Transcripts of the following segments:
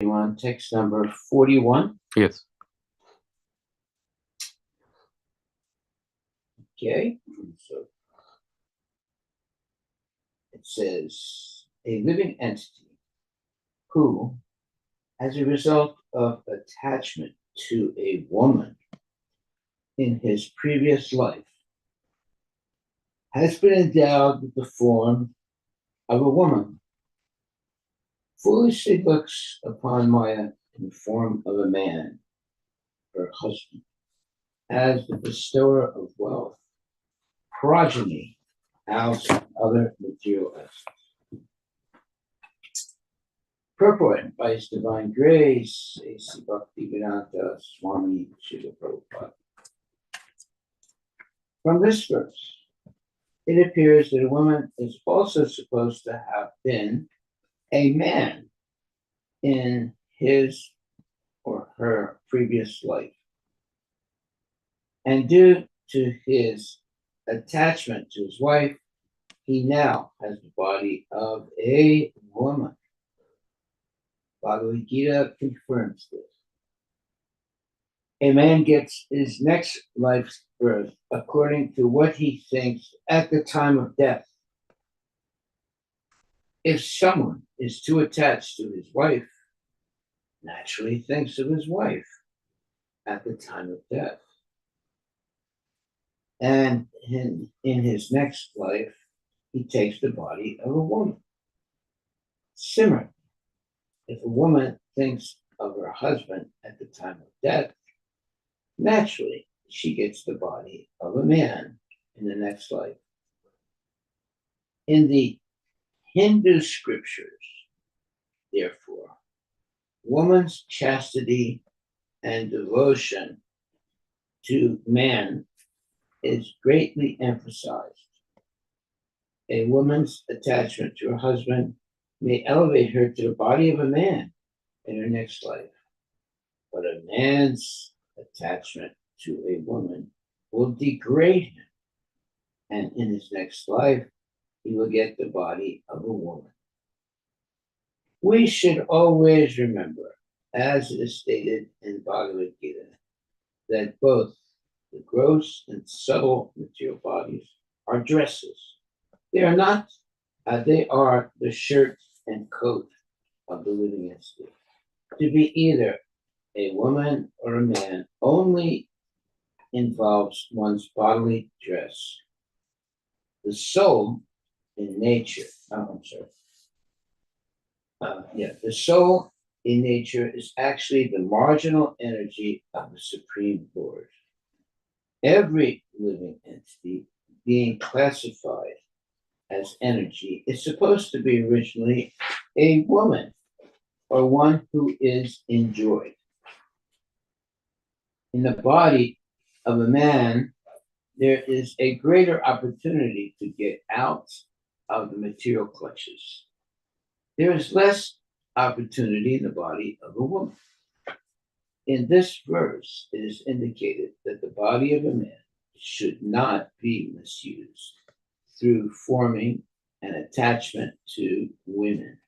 You want text number 41? Yes. Okay. So it says a living entity who, as a result of attachment to a woman in his previous life, has been endowed with the form of a woman, foolishly looks upon Maya in the form of a man, her husband, as the bestower of wealth, progeny, house, and other material assets. Purport by His Divine Grace, A.C. Bhaktivedanta Swami Srila Prabhupada. From this verse, it appears that a woman is also supposed to have been a man in his or her previous life. And due to his attachment to his wife, he now has the body of a woman. Bhagavad Gita confirms this. A man gets his next life's birth according to what he thinks at the time of death. If someone is too attached to his wife, naturally thinks of his wife at the time of death. And in his next life, he takes the body of a woman. Similarly, if a woman thinks of her husband at the time of death, naturally she gets the body of a man in the next life. In the Hindu scriptures, therefore, woman's chastity and devotion to man is greatly emphasized. A woman's attachment to her husband may elevate her to the body of a man in her next life, but a man's attachment to a woman will degrade him, and in his next life, he will get the body of a woman. We should always remember, as is stated in Bhagavad Gita, that both the gross and subtle material bodies are dresses. They are not, they are the shirt and coat of the living entity. To be either a woman or a man only involves one's bodily dress. The soul in nature, the soul in nature is actually the marginal energy of the Supreme Lord. Every living entity being classified as energy is supposed to be originally a woman or one who is enjoyed. In the body of a man, there is a greater opportunity to get out of the material clutches. There is less opportunity in the body of a woman. In this verse, it is indicated that the body of a man should not be misused through forming an attachment to women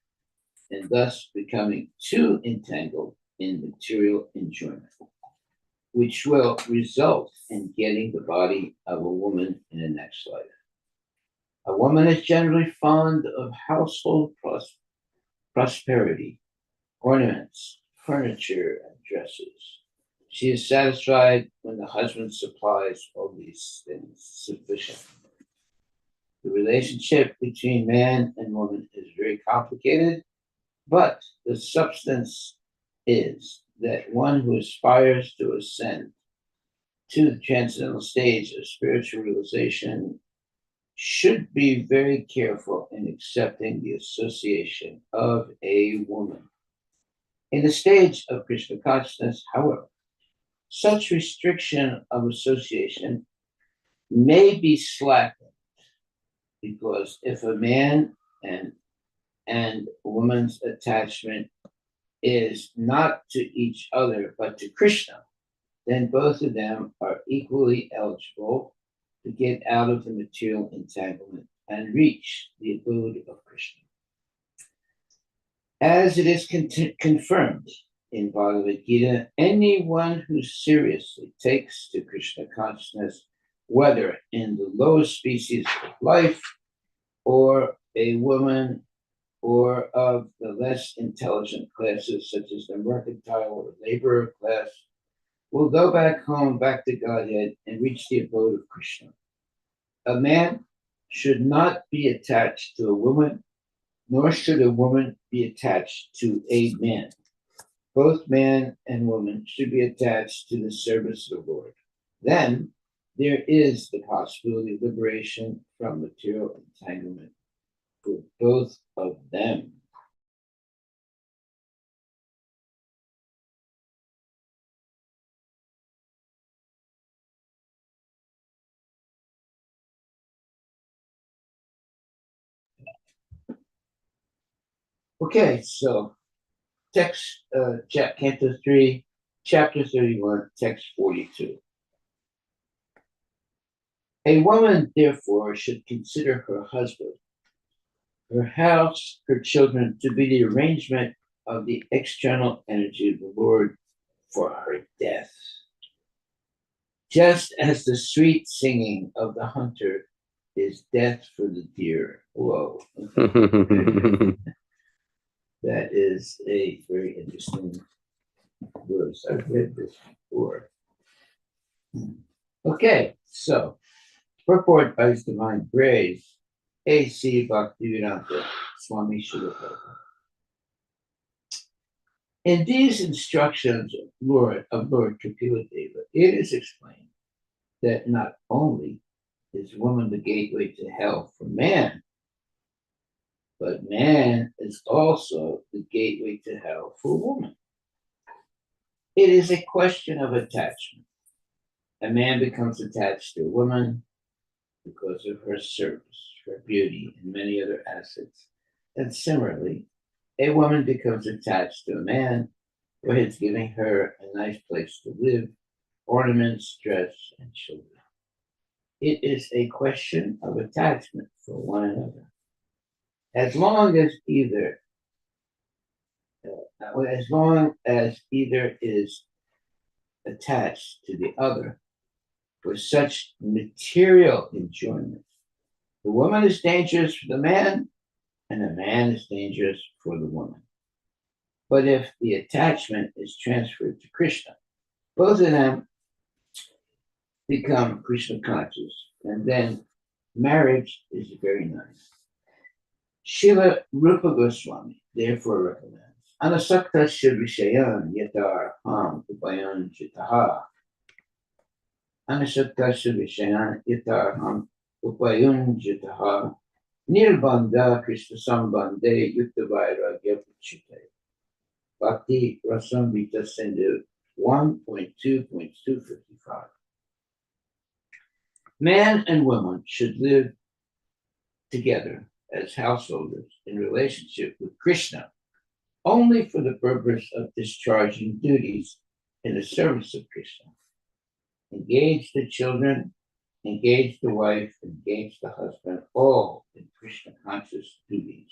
and thus becoming too entangled in material enjoyment, which will result in getting the body of a woman in the next life. A woman is generally fond of household prosperity, ornaments, furniture, and dresses. She is satisfied when the husband supplies all these things sufficiently. The relationship between man and woman is very complicated, but the substance is that one who aspires to ascend to the transcendental stage of spiritual realization should be very careful in accepting the association of a woman. In the stage of Krishna consciousness, however, such restriction of association may be slackened because if a man and a woman's attachment is not to each other but to Krishna, then both of them are equally eligible to get out of the material entanglement and reach the abode of Krishna. As it is confirmed in Bhagavad Gita, anyone who seriously takes to Krishna consciousness, whether in the lowest species of life or a woman or of the less intelligent classes, such as the mercantile or laborer class, will go back home, back to Godhead, and reach the abode of Krishna. A man should not be attached to a woman, nor should a woman be attached to a man. Both man and woman should be attached to the service of the Lord. Then there is the possibility of liberation from material entanglement for both of them. Okay, so text, Canto 3, chapter 31, text 42. A woman, therefore, should consider her husband, her house, her children to be the arrangement of the external energy of the Lord for her death. Just as the sweet singing of the hunter is death for the deer. Whoa. That is a very interesting verse. I've read this before. Okay, so purport by His Divine Grace, A.C. Bhaktivedanta Swami Srila Prabhupada. In these instructions of Lord Kapila Deva, it is explained that not only is woman the gateway to hell for man, but man is also the gateway to hell for woman. It is a question of attachment. A man becomes attached to a woman because of her service, her beauty, and many other assets. And similarly, a woman becomes attached to a man for his giving her a nice place to live, ornaments, dress, and children. It is a question of attachment for one another. As long as either is attached to the other for such material enjoyment, the woman is dangerous for the man, and the man is dangerous for the woman. But if the attachment is transferred to Krishna, both of them become Krishna conscious, and then marriage is very nice. Srila Rupa Goswami therefore recommends Anasakta Shivrishayan Yatar Ham Upayan Jitaha. Anasakta Shivrishayan Yatar Ham Upayun Jitaha Nirbanda Krishna Sambande Yukta Vairagya Puchite. Bhakti Rasamrita Sindhu 1.2.255. Man and woman should live together as householders in relationship with Krishna only for the purpose of discharging duties in the service of Krishna. Engage the children, engage the wife, engage the husband, all in Krishna conscious duties.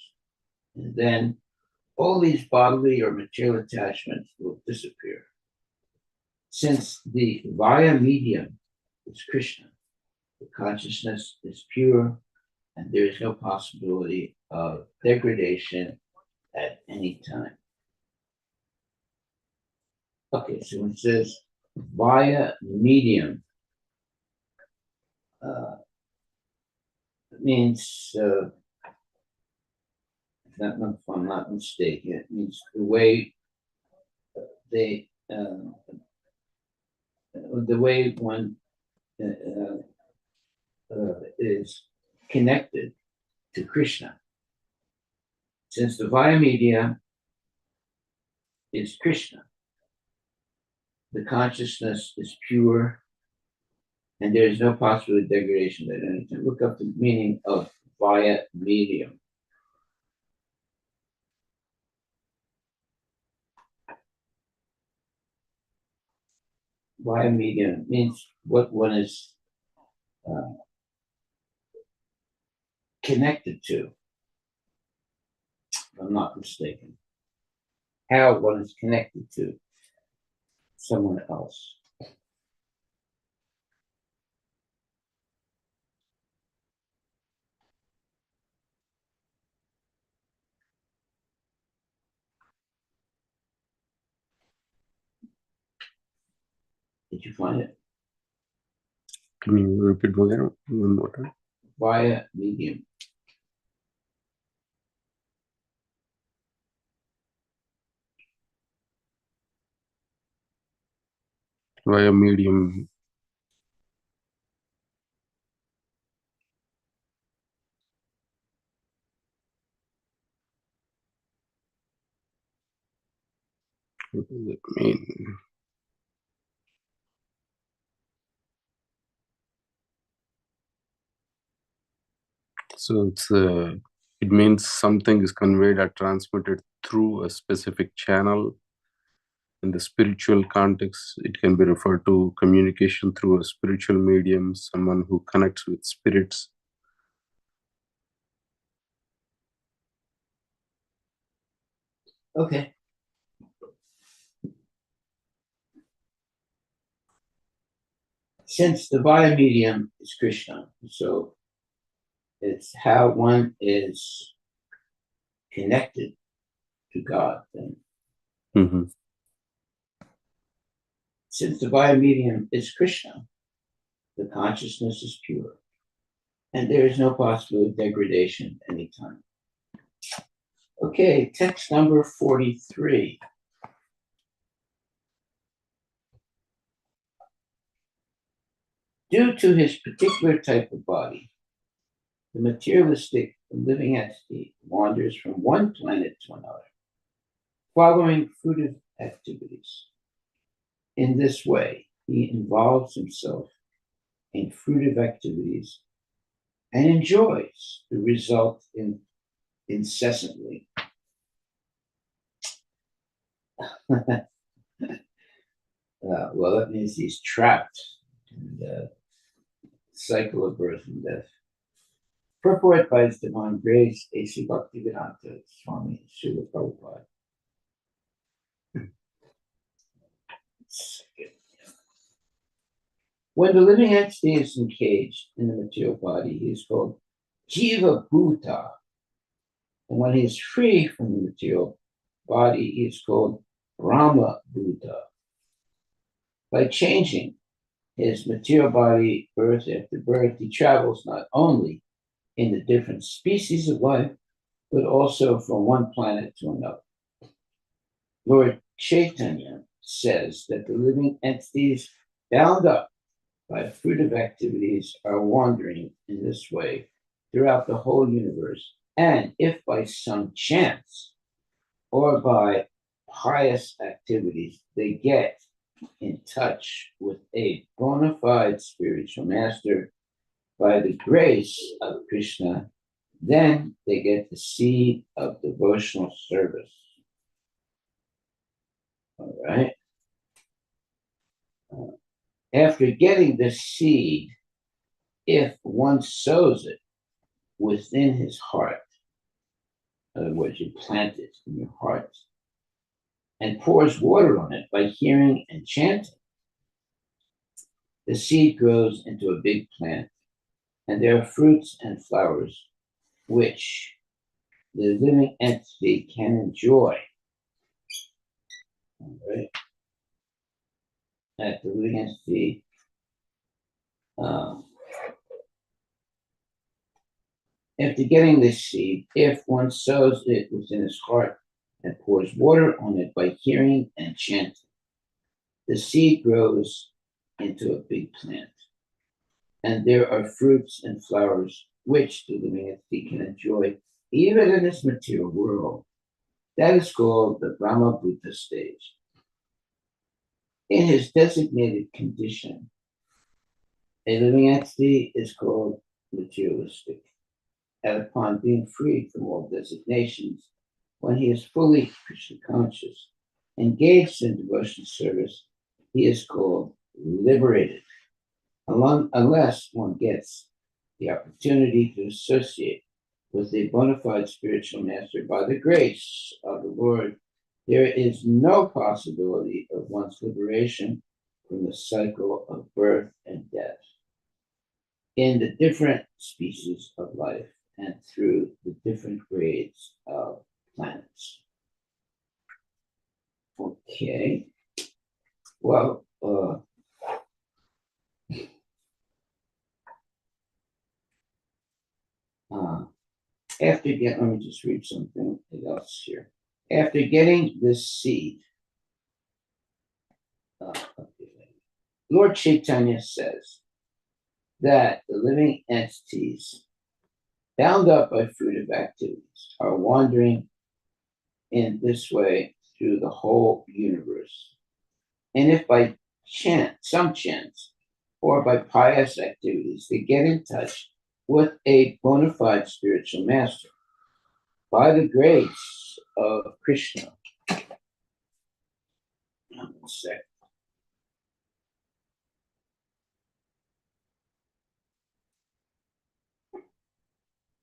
And then all these bodily or material attachments will disappear. Since the via medium is Krishna, the consciousness is pure, and there is no possibility of degradation at any time. Okay, so when it says via medium, it means, if I'm not mistaken, it means the way one is connected to Krishna. Since the via media is Krishna, the consciousness is pure, and there is no possibility of degradation at any time. Look up the meaning of via medium. Via medium means what one is connected to, if I'm not mistaken. how one is connected to someone else. Did you find it? Can you repeat one more time? Via medium. Via medium. What does it mean? So it means something is conveyed or transmitted through a specific channel. In the spiritual context, it can be referred to communication through a spiritual medium, someone who connects with spirits. Okay. Since the via medium is Krishna, so it's how one is connected to God. Then, since the via medium is Krishna, the consciousness is pure, and there is no possibility of degradation at any time. Okay, text number 43. Due to his particular type of body, the materialistic living entity wanders from one planet to another, following fruitive activities. In this way, he involves himself in fruitive activities and enjoys the result incessantly. Well, that means he's trapped in the cycle of birth and death. Purport by His Divine Grace, A.C. Bhaktivedanta Swami Srila Prabhupada. When the living entity is engaged in the material body, he is called Jiva Bhuta. And when he is free from the material body, he is called Brahma Bhuta. By changing his material body birth after birth, he travels not only in the different species of life, but also from one planet to another. Lord Chaitanya says that the living entities bound up by fruitive activities are wandering in this way throughout the whole universe. And if by some chance or by pious activities they get in touch with a bona fide spiritual master by the grace of Krishna, then they get the seed of devotional service. All right. After getting the seed, if one sows it within his heart, in other words, you plant it in your heart, and pours water on it by hearing and chanting, the seed grows into a big plant, and there are fruits and flowers which the living entity can enjoy. All right. That the living entity after getting this seed, if one sows it within his heart and pours water on it by hearing and chanting, the seed grows into a big plant, and there are fruits and flowers which the living entity can enjoy even in this material world. That is called the Brahma Bhuta stage. In his designated condition, a living entity is called materialistic. And upon being freed from all designations, when he is fully Krishna conscious, engaged in devotional service, he is called liberated, unless one gets the opportunity to associate with a bona fide spiritual master by the grace of the Lord there is no possibility of one's liberation from the cycle of birth and death in the different species of life and through the different grades of planets. Okay. Well, after getting, let me just read something else here. After getting this seed, Lord Chaitanya says that the living entities bound up by fruitive activities are wandering in this way through the whole universe. And if by some chance, or by pious activities, they get in touch with a bona fide spiritual master, by the grace of Krishna. One sec.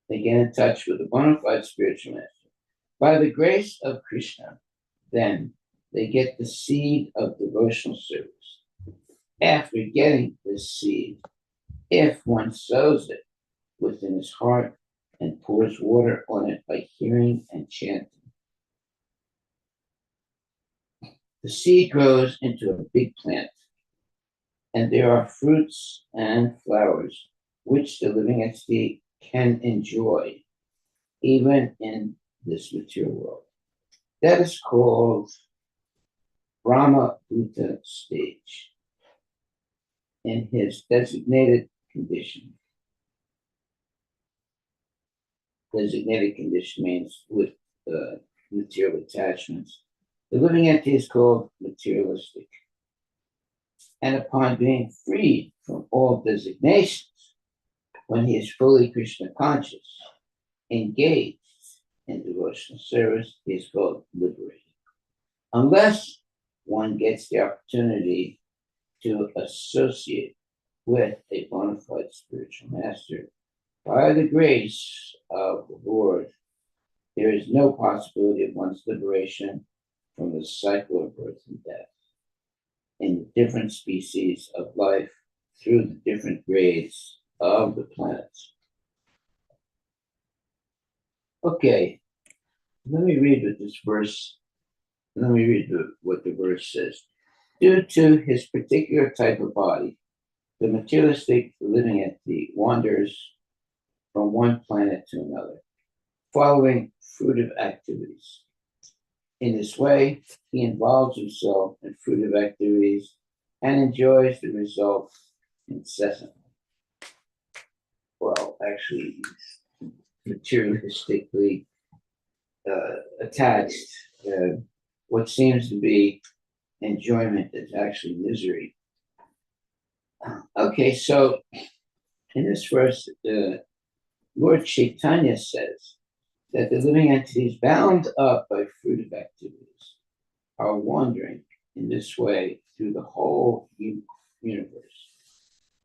They get in touch with a bona fide spiritual master. By the grace of Krishna, then they get the seed of devotional service. After getting this seed, if one sows it within his heart and pours water on it by hearing and chanting, the seed grows into a big plant, and there are fruits and flowers which the living entity can enjoy even in this material world. That is called Brahma Bhuta stage in his designated condition. Designated condition means with material attachments. The living entity is called materialistic. And upon being freed from all designations, when he is fully Krishna conscious, engaged in devotional service, he is called liberated. Unless one gets the opportunity to associate with a bona fide spiritual master, by the grace of the Lord, there is no possibility of one's liberation from the cycle of birth and death in the different species of life through the different grades of the planets. Okay, let me read what this verse. Let me read what the verse says. Due to his particular type of body, the materialistic living entity wanders from one planet to another, following fruitive activities. In this way, he involves himself in fruitive activities and enjoys the results incessantly. Well, actually, he's materialistically attached. What seems to be enjoyment is actually misery. Okay, so in this verse, Lord Chaitanya says that the living entities bound up by fruitive activities are wandering in this way through the whole universe.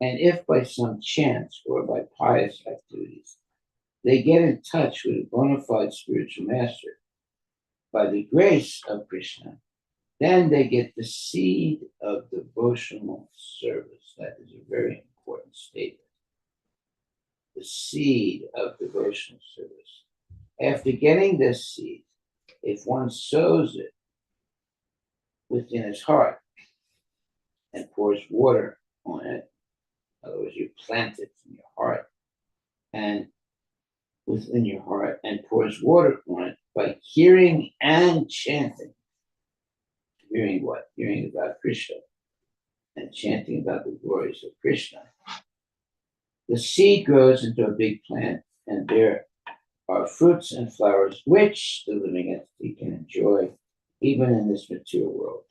And if by some chance or by pious activities, they get in touch with a bona fide spiritual master, by the grace of Krishna, then they get the seed of devotional service. That is a very important statement. The seed of devotional service. After getting this seed, if one sows it within his heart and pours water on it, in other words, you plant it in your heart and within your heart and pours water on it by hearing and chanting. Hearing what? Hearing about Krishna and chanting about the glories of Krishna. The seed grows into a big plant, and there are fruits and flowers which the living entity can enjoy even in this material world.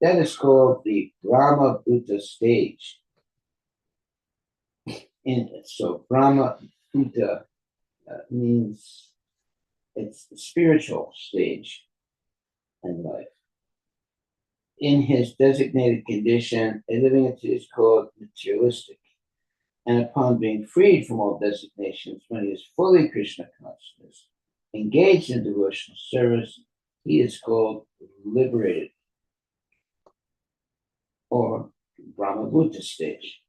That is called the Brahma Bhuta stage. So Brahma Bhuta means it's the spiritual stage in life. In his designated condition, a living entity is called materialistic. And upon being freed from all designations, when he is fully Krishna consciousness, engaged in devotional service, he is called liberated, or Brahmabhuta stage.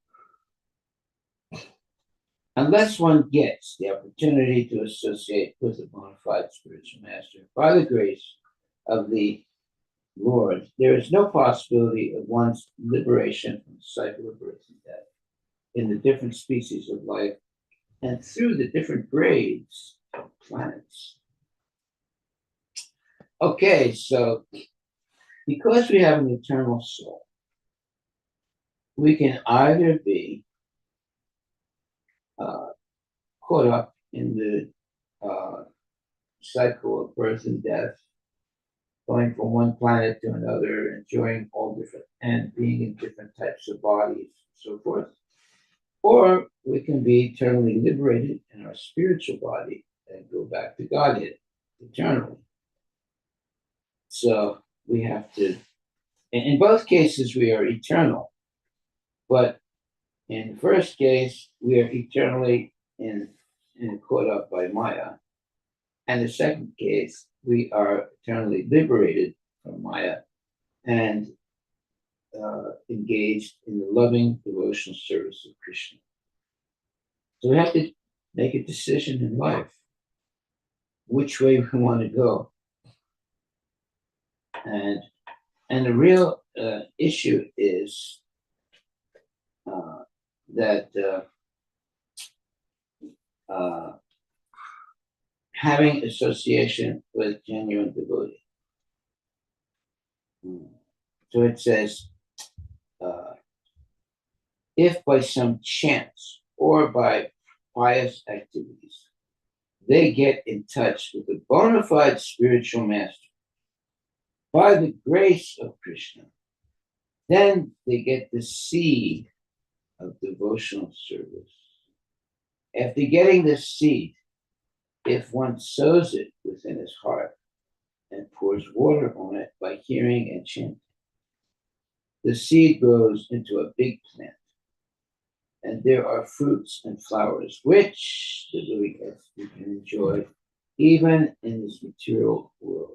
Unless one gets the opportunity to associate with a bona fide spiritual master by the grace of the Lord, there is no possibility of one's liberation from the cycle of birth and death in the different species of life and through the different grades of planets. Okay, so because we have an eternal soul, we can either be caught up in the cycle of birth and death, going from one planet to another, enjoying all different and being in different types of bodies, and so forth. Or we can be eternally liberated in our spiritual body and go back to Godhead eternally. So we have to, in both cases, we are eternal. But in the first case, we are eternally caught up by Maya. And the second case, we are eternally liberated from Maya and engaged in the loving devotional service of Krishna. So we have to make a decision in life which way we want to go. And the real issue is that having association with genuine devotee. So it says, if by some chance or by pious activities, they get in touch with a bona fide spiritual master by the grace of Krishna, then they get the seed of devotional service. After getting this seed, if one sows it within his heart and pours water on it by hearing and chanting, the seed grows into a big plant, and there are fruits and flowers which the living earth can enjoy even in this material world.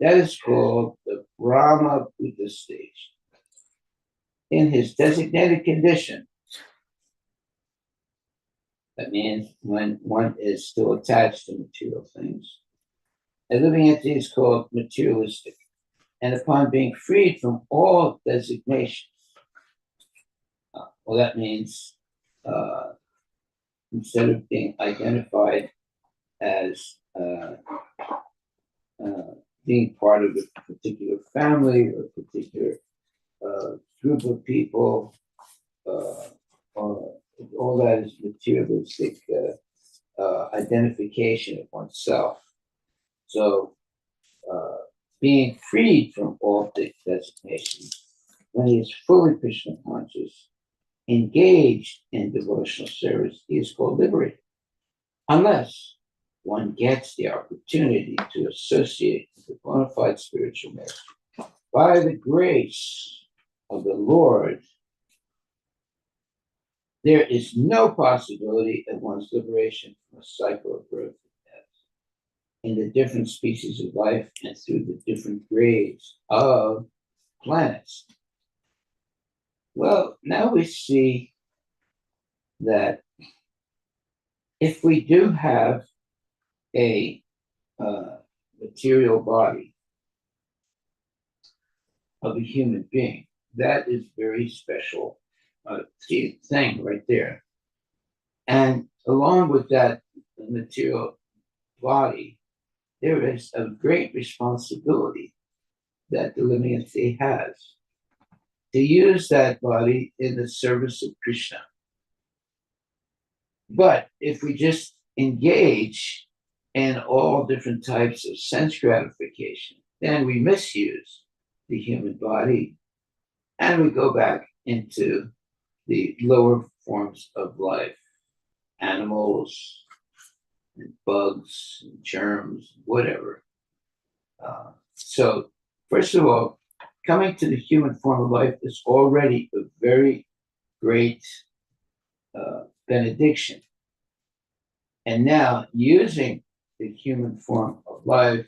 That is called the Brahma Buddha stage. In his designated condition, that means when one is still attached to material things, a living entity is called materialistic. And upon being freed from all designations, well, that means instead of being identified as being part of a particular family or a particular group of people, or all that is materialistic identification of oneself. So being freed from all designations, when he is fully Krishna conscious, engaged in devotional service, he is called liberated. Unless one gets the opportunity to associate with the bona fide spiritual master by the grace of the Lord, there is no possibility of one's liberation from a cycle of birth and death in the different species of life and through the different grades of planets. Well, now we see that if we do have a material body of a human being, that is very special thing right there. And along with that material body, there is a great responsibility that the living entity has to use that body in the service of Krishna. But if we just engage in all different types of sense gratification, then we misuse the human body and we go back into the lower forms of life, animals, and bugs, and germs, whatever. So, first of all, coming to the human form of life is already a very great benediction. And now, using the human form of life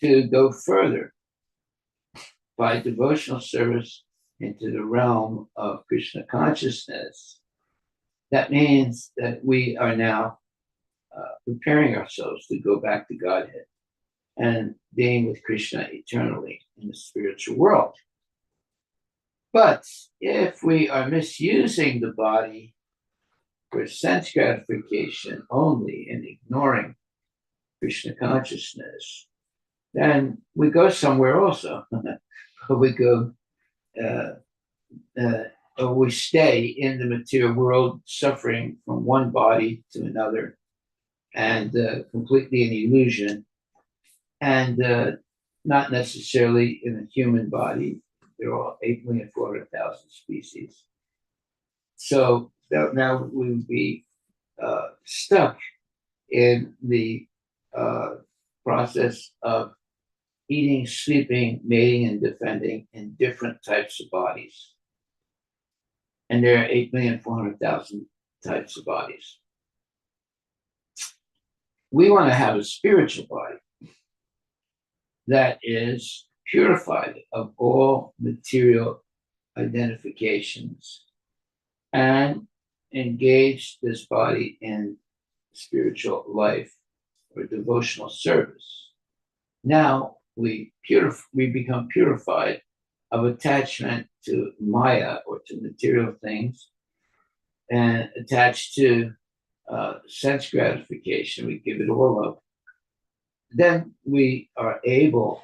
to go further by devotional service into the realm of Krishna consciousness. That means that we are now preparing ourselves to go back to Godhead and being with Krishna eternally in the spiritual world. But if we are misusing the body for sense gratification only and ignoring Krishna consciousness, then we go somewhere also. we go, or we stay in the material world, suffering from one body to another, and completely an illusion, and not necessarily in a human body. There are 8,400,000 species. So now we would be stuck in the process of eating, sleeping, mating, and defending in different types of bodies. And there are 8,400,000 types of bodies. We want to have a spiritual body that is purified of all material identifications and engage this body in spiritual life or devotional service. Now we become purified of attachment to Maya or to material things and attached to sense gratification. We give it all up. Then we are able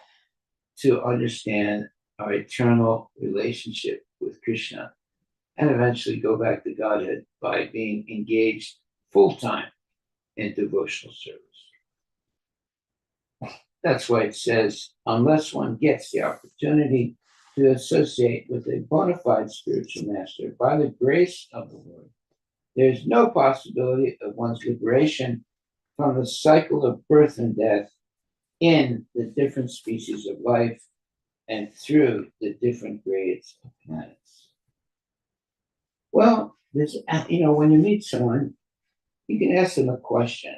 to understand our eternal relationship with Krishna and eventually go back to Godhead by being engaged full-time in devotional service. That's why it says, unless one gets the opportunity to associate with a bona fide spiritual master by the grace of the Lord, there's no possibility of one's liberation from the cycle of birth and death in the different species of life and through the different grades of planets. Well, there's, when you meet someone, you can ask them a question.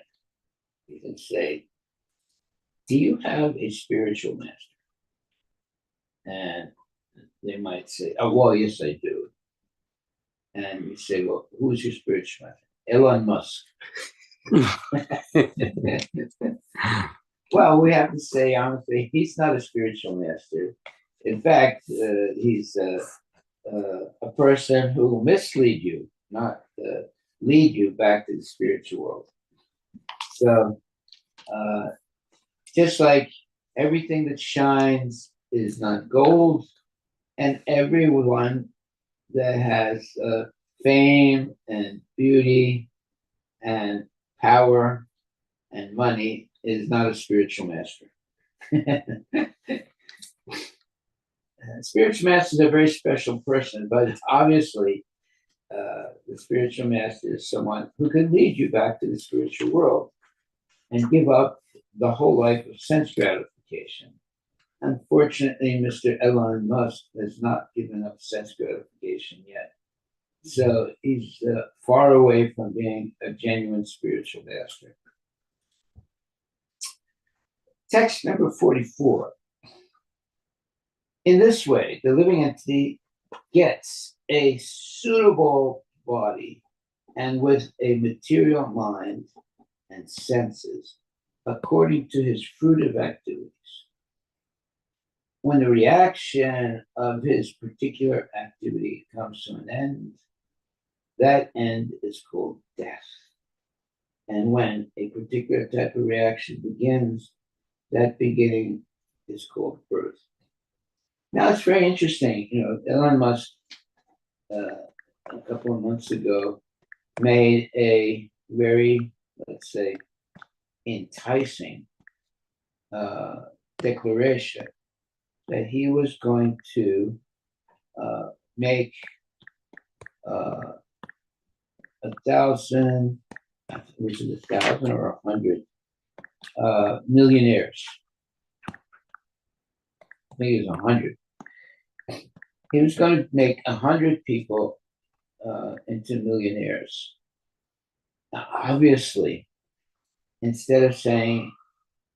You can say, do you have a spiritual master? And they might say, oh, well, yes, I do. And you say, well, who's your spiritual master? Elon Musk. Well, we have to say, honestly, he's not a spiritual master. In fact, he's a person who will mislead you, not lead you back to the spiritual world. So, just like everything that shines is not gold, and everyone that has fame and beauty and power and money is not a spiritual master. Spiritual master is a very special person, but obviously the spiritual master is someone who can lead you back to the spiritual world and give up the whole life of sense gratification. Unfortunately, Mr. Elon Musk has not given up sense gratification yet. So he's far away from being a genuine spiritual master. Text number 44. In this way, the living entity gets a suitable body and with a material mind and senses according to his fruitive activities. When the reaction of his particular activity comes to an end, that end is called death. And when a particular type of reaction begins, that beginning is called birth. Now it's very interesting. Elon Musk, a couple of months ago, made a very, let's say, enticing declaration that he was going to make 1,000, was it 1,000 or 100 millionaires? I think it was 100. He was going to make 100 people into millionaires. Now, obviously, instead of saying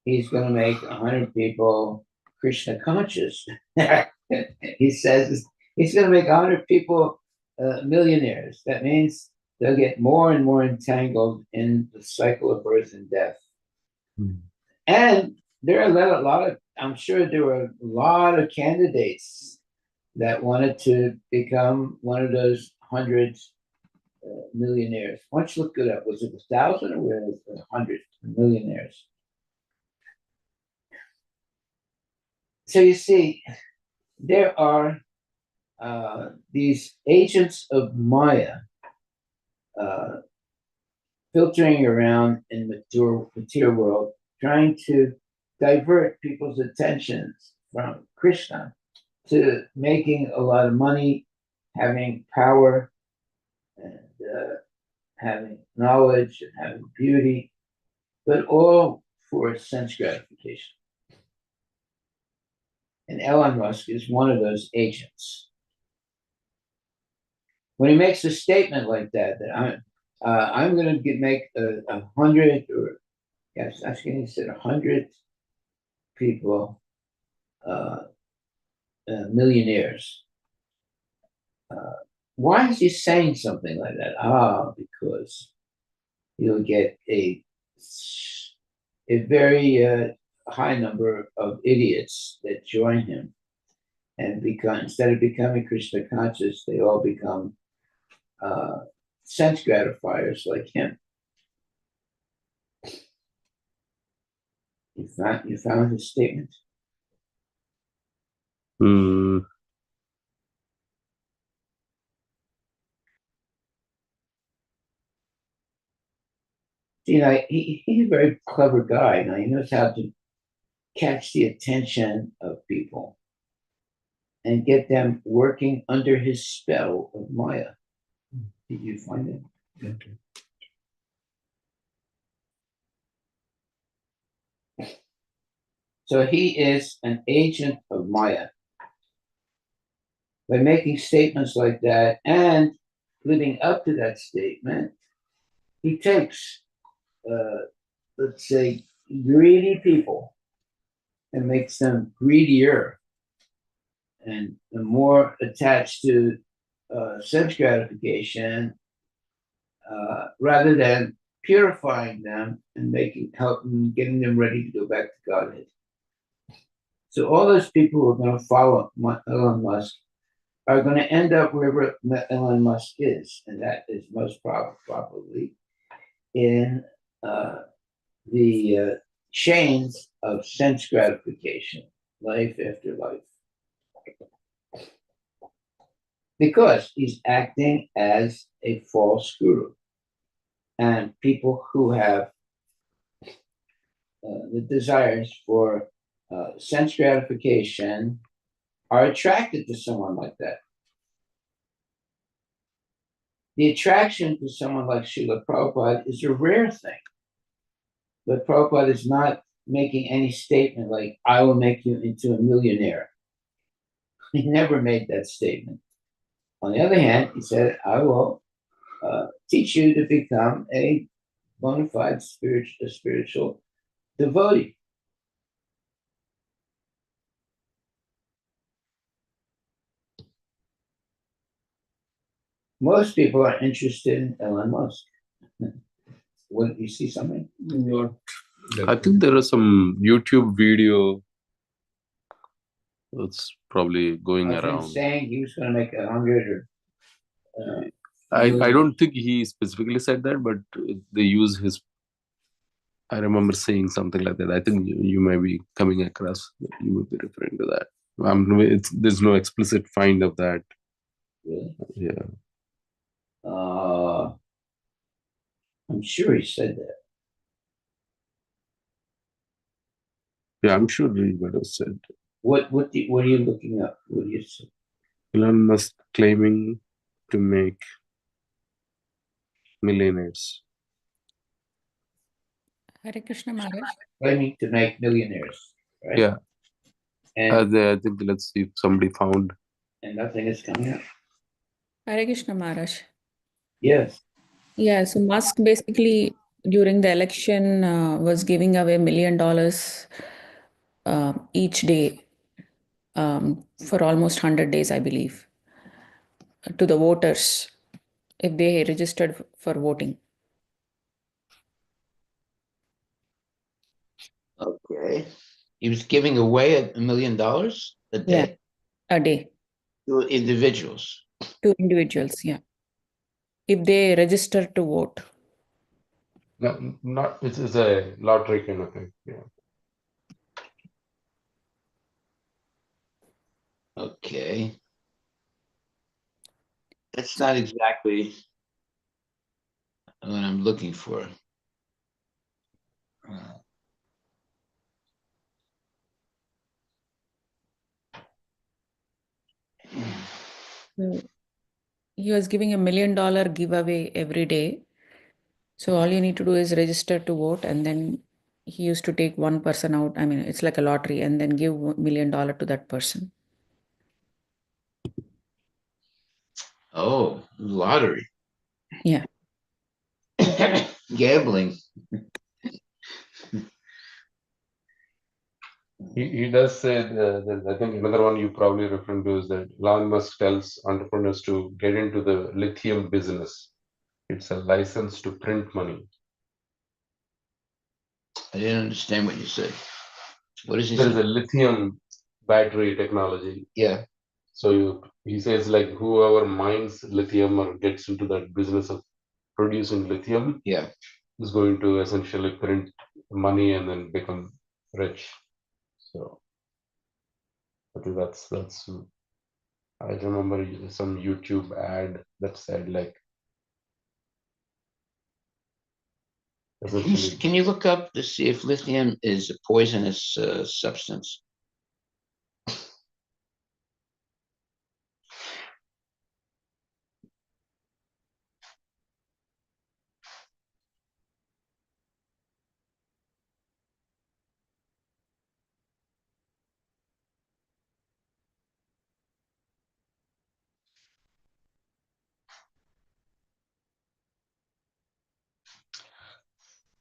he's going to make 100 people Krishna conscious. He says he's going to make 100 people millionaires. That means they'll get more and more entangled in the cycle of birth and death. And there are a lot of, I'm sure there were a lot of candidates that wanted to become one of those 100 millionaires. Why don't you look it up? Was it 1,000 or was it 100 millionaires? So you see, there are these agents of Maya filtering around in the material world, trying to divert people's attentions from Krishna to making a lot of money, having power, and having knowledge and having beauty, but all for sense gratification. And Elon Musk is one of those agents. When he makes a statement like that I'm going to make 100, or yes, I think he said 100 people millionaires. Why is he saying something like that? Because he'll get a very high number of idiots that join him, and instead of becoming Krishna conscious, they all become sense gratifiers like him. You found his statement? Mm. You know, he's a very clever guy. Now, he knows how to catch the attention of people and get them working under his spell of Maya. Did you find it? Okay. So he is an agent of Maya. By making statements like that and living up to that statement, he takes, let's say, greedy people and makes them greedier and more attached to sense gratification, rather than purifying them and getting them ready to go back to Godhead. So all those people who are going to follow Elon Musk are going to end up wherever Elon Musk is, and that is most probably in the chains of sense gratification, life after life. Because he's acting as a false guru. And people who have the desires for sense gratification are attracted to someone like that. The attraction to someone like Srila Prabhupada is a rare thing. But Prabhupada is not making any statement like, I will make you into a millionaire. He never made that statement. On the other hand, he said, I will teach you to become a bona fide spiritual devotee. Most people are interested in Elon Musk. What, you see something? Not. I think there is some YouTube video that's probably going around. Saying he was going to make 100 or. I don't think he specifically said that, but they use his. I remember saying something like that. I think you may be coming across. You would be referring to that. There's no explicit find of that. Really? Yeah. I'm sure he said that. Yeah, I'm sure he would have said. What are you looking up? What do you say? Elon Musk claiming to make millionaires. Hare Krishna Maharaj. Claiming to make millionaires, right? Yeah. And I think let's see if somebody found. And nothing is coming up. Hare Krishna Maharaj. Yes. Yeah, so Musk basically during the election was giving away $1 million each day for almost 100 days, I believe, to the voters if they registered for voting. Okay. He was giving away $1 million a Yeah, day a day to individuals. to individuals. Yeah, if they register to vote. No, not it's a lottery kind of thing. Yeah. Okay. That's not exactly what I'm looking for. So he was giving $1 million giveaway every day. So all you need to do is register to vote, and then he used to take one person out. I mean, it's like a lottery, and then give $1 million to that person. Oh, lottery. Yeah. Gambling. He does say that I think another one you probably referring to is that Elon Musk tells entrepreneurs to get into the lithium business. It's a license to print money. I didn't understand what you said. What does he There is say? a lithium battery technology. Yeah. So he says like whoever mines lithium or gets into that business of producing lithium Yeah. is going to essentially print money and then become rich. So I think that's I remember some YouTube ad that said like essentially Can you look up to see if lithium is a poisonous substance?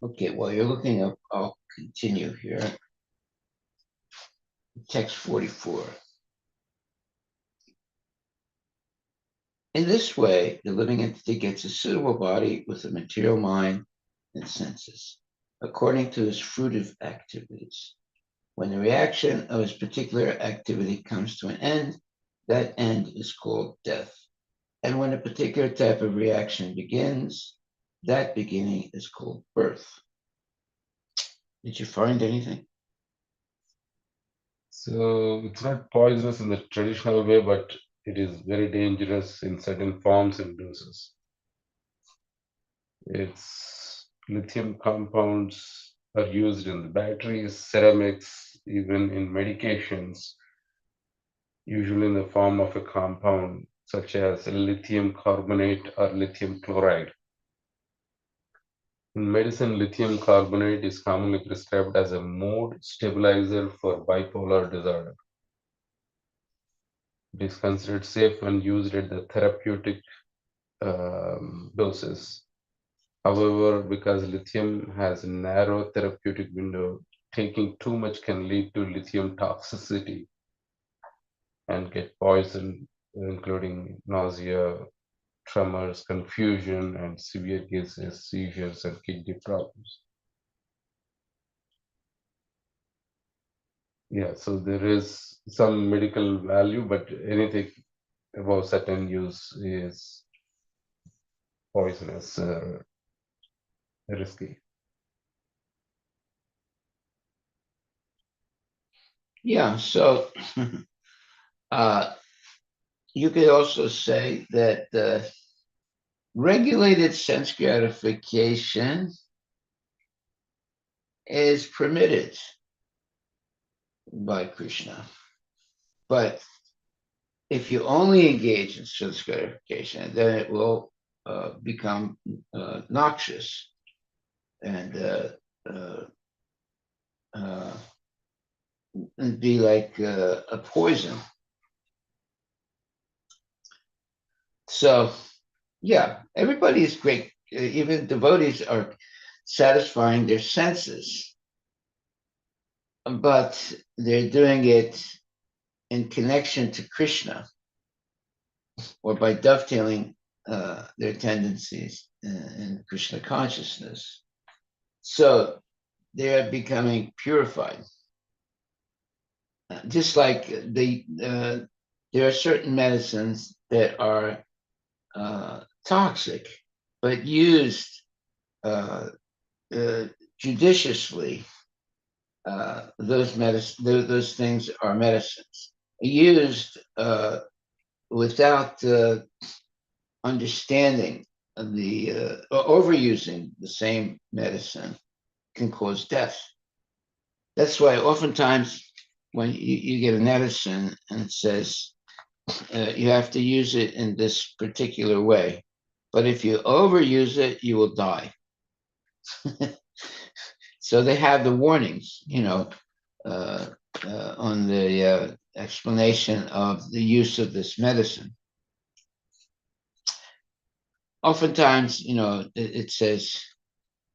Okay, while you're looking up, I'll continue here. Text 44. In this way, the living entity gets a suitable body with a material mind and senses, according to his fruitive activities. When the reaction of his particular activity comes to an end, that end is called death. And when a particular type of reaction begins, that beginning is called birth. Did you find anything? so it's not poisonous in the traditional way, but it is very dangerous in certain forms and doses. Its lithium compounds are used in the batteries, ceramics, even in medications, usually in the form of a compound such as lithium carbonate or lithium chloride. In medicine, lithium carbonate is commonly prescribed as a mood stabilizer for bipolar disorder. It is considered safe when used at the therapeutic doses. However, because lithium has a narrow therapeutic window, taking too much can lead to lithium toxicity and get poison, including nausea, tremors, confusion, and severe cases, seizures, and kidney problems. Yeah, so there is some medical value, but anything above certain use is poisonous, risky. Yeah, so you could also say that regulated sense gratification is permitted by Krishna. But if you only engage in sense gratification, then it will become noxious and uh, be like a poison. So, yeah, everybody is great. Even devotees are satisfying their senses, but they're doing it in connection to Krishna or by dovetailing their tendencies in Krishna consciousness. So they are becoming purified. Just like there are certain medicines that are toxic, but used uh, judiciously, those things are medicines. Used without understanding the overusing the same medicine can cause death. That's why oftentimes when you get a medicine and it says you have to use it in this particular way, but if you overuse it, you will die. So they have the warnings, on the explanation of the use of this medicine. Oftentimes, it says,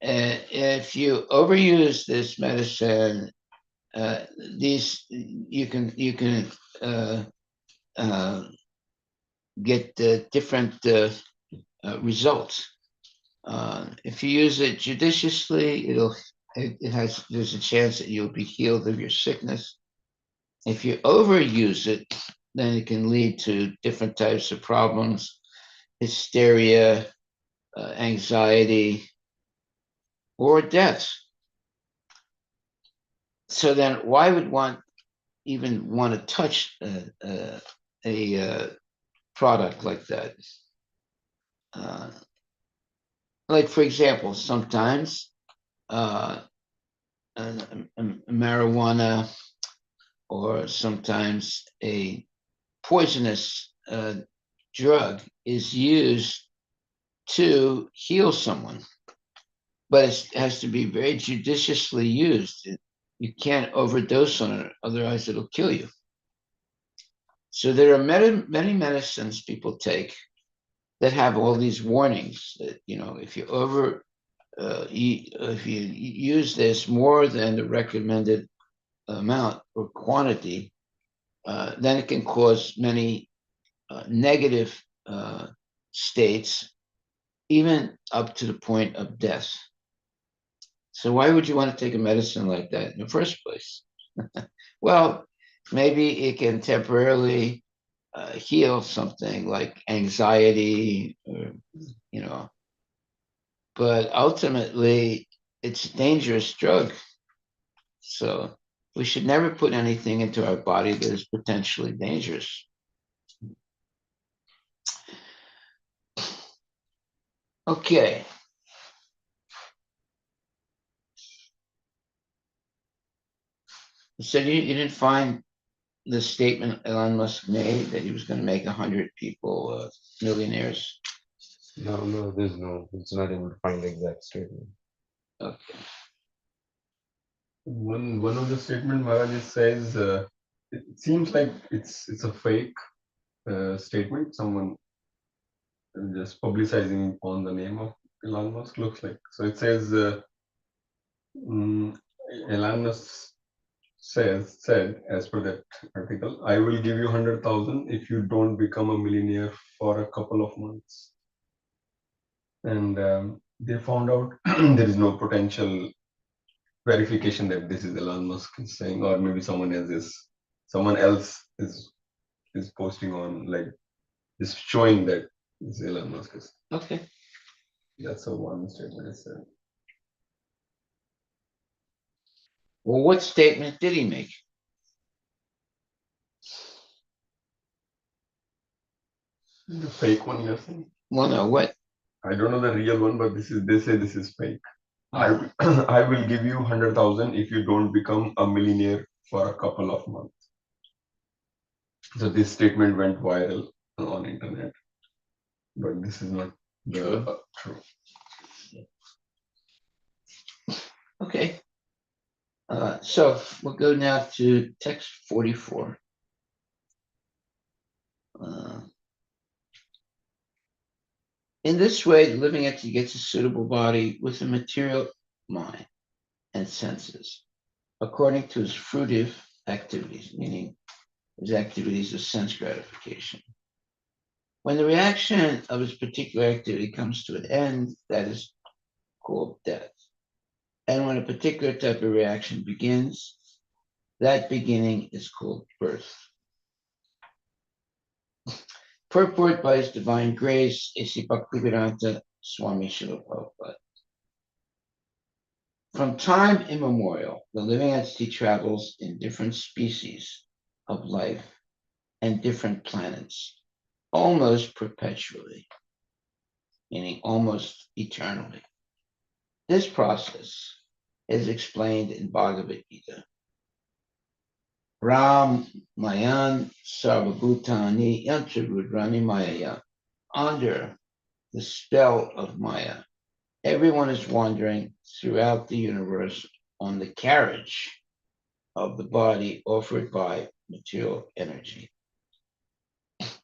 if you overuse this medicine, these you can get different results. If you use it judiciously, there's a chance that you'll be healed of your sickness. If you overuse it, then it can lead to different types of problems, hysteria, anxiety, or death. So then, why would one even want to touch a product like that? Like, for example, sometimes marijuana or sometimes a poisonous drug is used to heal someone, but it has to be very judiciously used. You can't overdose on it, otherwise it'll kill you. So there are many medicines people take that have all these warnings that, if you if you use this more than the recommended amount or quantity, then it can cause many negative states, even up to the point of death. So why would you want to take a medicine like that in the first place? Well, maybe it can temporarily heal something like anxiety, or, but ultimately it's a dangerous drug. So we should never put anything into our body that is potentially dangerous. Okay. So you didn't find the statement Elon Musk made that he was going to make 100 people millionaires? No, it's not able to find the exact statement. Okay. One of the statement Maharaj says it seems like it's a fake statement. Someone just publicizing on the name of Elon Musk, looks like. So it says Elon Musk said, as per that article, I will give you 100,000 if you don't become a millionaire for a couple of months. And they found out there is no potential verification that this is Elon Musk is saying, or maybe someone else is posting on, like, is showing that it's Elon Musk. Okay. That's a one statement is said. Well, what statement did he make? The fake one, you're saying? Well, no, what? I don't know the real one, but they say this is fake. Oh. I will give you 100,000 if you don't become a millionaire for a couple of months. So this statement went viral on internet, but this is not True. True. Okay. So we'll go now to text 44. In this way, the living entity gets a suitable body with a material mind and senses, according to his fruitive activities, meaning his activities of sense gratification. When the reaction of his particular activity comes to an end, that is called death. And when a particular type of reaction begins, that beginning is called birth. Purport by His Divine Grace, A.C. Bhaktivedanta Swami Srila Prabhupada. From time immemorial, the living entity travels in different species of life and different planets, almost perpetually, meaning almost eternally. This process is explained in Bhagavad Gita. Ram Mayan Sarvabhutani Yantrarudrani Mayaya. Under the spell of Maya, everyone is wandering throughout the universe on the carriage of the body offered by material energy.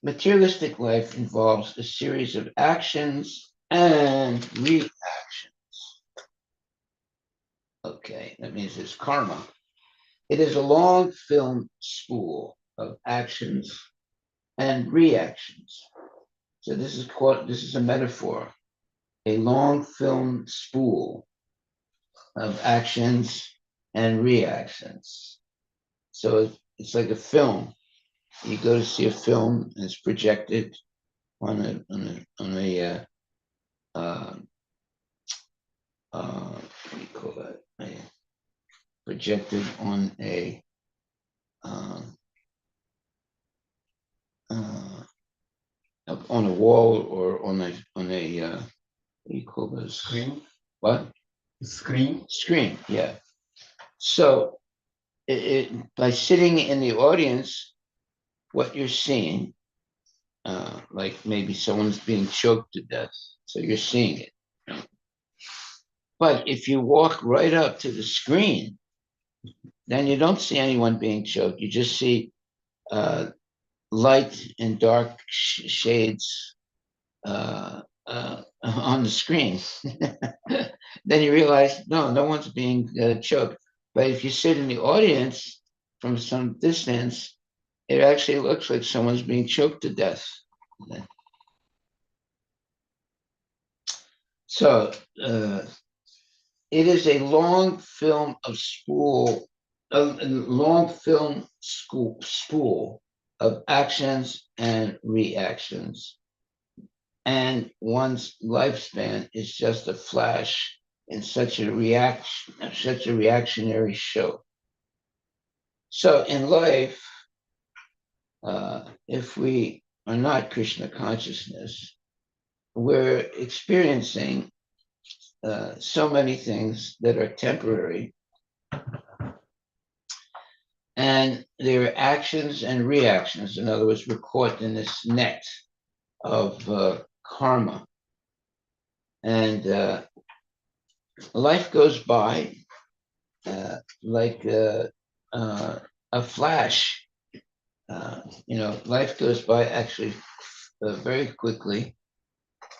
Materialistic life involves a series of actions and reactions. Okay, that means it's karma. It is a long film spool of actions and reactions. So this is a metaphor, a long film spool of actions and reactions. So it's like a film. You go to see a film and it's projected on a what do you call that? Projected on a on a wall or on a what do you call this? Screen. What? Screen. Screen, yeah. So by sitting in the audience, what you're seeing, like maybe someone's being choked to death, so you're seeing it. But if you walk right up to the screen, then you don't see anyone being choked. You just see light and dark shades on the screen. Then you realize, no one's being choked. But if you sit in the audience from some distance, it actually looks like someone's being choked to death. So it is a long film of spool of actions and reactions. And one's lifespan is just a flash in such a reactionary show. So in life, if we are not Krishna consciousness, we're experiencing so many things that are temporary, and there are actions and reactions. In other words, we're caught in this net of karma, and life goes by like a flash. Life goes by actually very quickly,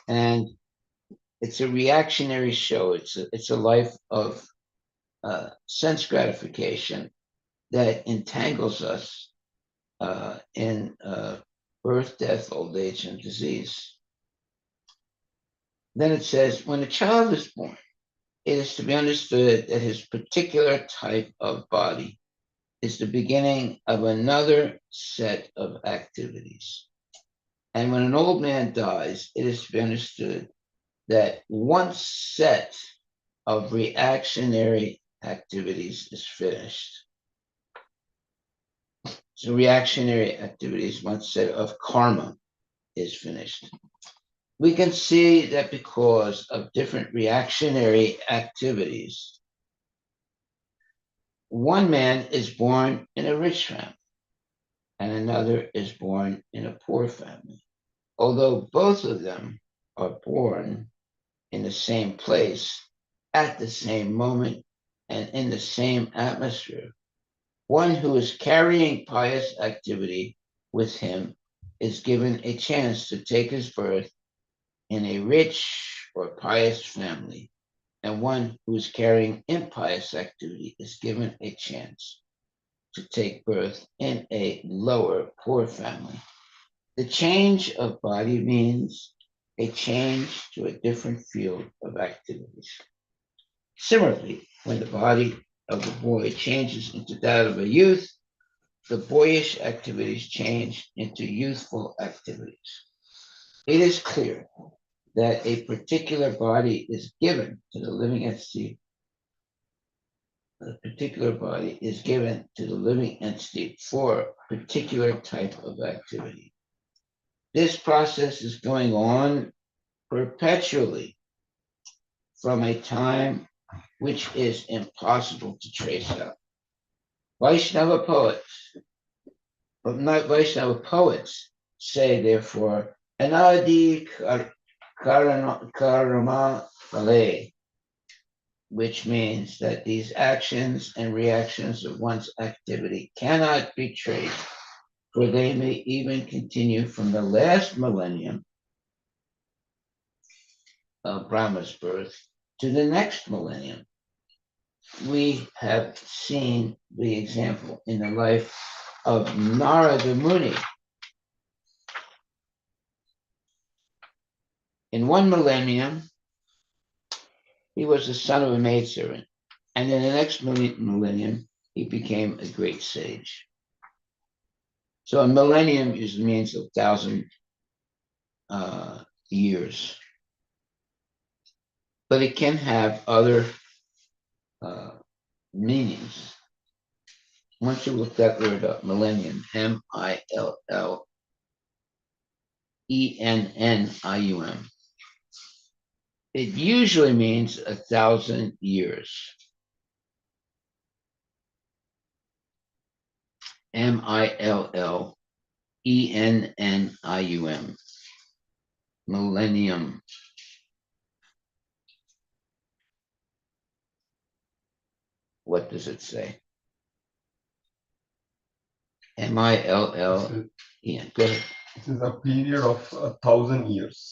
and it's a reactionary show. It's a life of sense gratification that entangles us in birth, death, old age, and disease. Then it says, when a child is born, it is to be understood that his particular type of body is the beginning of another set of activities. And when an old man dies, it is to be understood that one set of reactionary activities is finished. So reactionary activities, one set of karma is finished. We can see that because of different reactionary activities, one man is born in a rich family and another is born in a poor family. Although both of them are born in the same place at the same moment and in the same atmosphere, one who is carrying pious activity with him is given a chance to take his birth in a rich or pious family and one who is carrying impious activity is given a chance to take birth in a lower, poor family. The change of body means a change to a different field of activities. Similarly, when the body of the boy changes into that of a youth, the boyish activities change into youthful activities. It is clear that a particular body is given to the living entity. A particular body is given to the living entity for a particular type of activity. This process is going on perpetually from a time which is impossible to trace out. Vaishnava poets, but not Vaishnava poets, say therefore, anadi karma phale, which means that these actions and reactions of one's activity cannot be traced, for they may even continue from the last millennium of Brahma's birth to the next millennium. We have seen the example in the life of Narada Muni. In one millennium, he was the son of a maidservant, and in the next millennium, he became a great sage. So a millennium usually means 1,000 years, but it can have other meanings. Once you look that word up, millennium, Millennium, it usually means 1,000 years. Millennium, millennium. What does it say? Mill. Yeah, go ahead. This is a period of 1,000 years,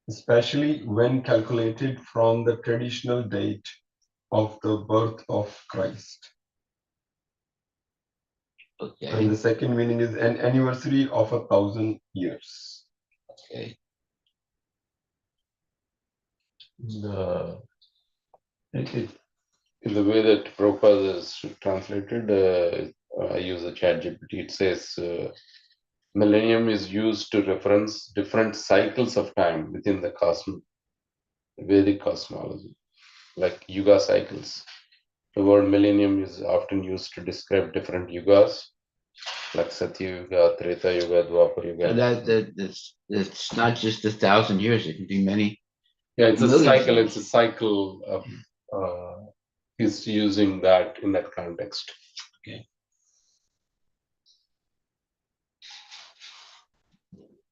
especially when calculated from the traditional date of the birth of Christ. Okay. And the second meaning is an anniversary of 1,000 years. Okay. In the way that Prabhupada is translated, I use the chat GPT. It says millennium is used to reference different cycles of time within the Vedic cosmology, like yuga cycles. The word millennium is often used to describe different yugas, like Satya Yuga, Treta Yuga, Dwapar Yuga. That's not just 1,000 years. It can be many. Yeah, it's a millions of cycle. years. It's a cycle of. He's using that in that context.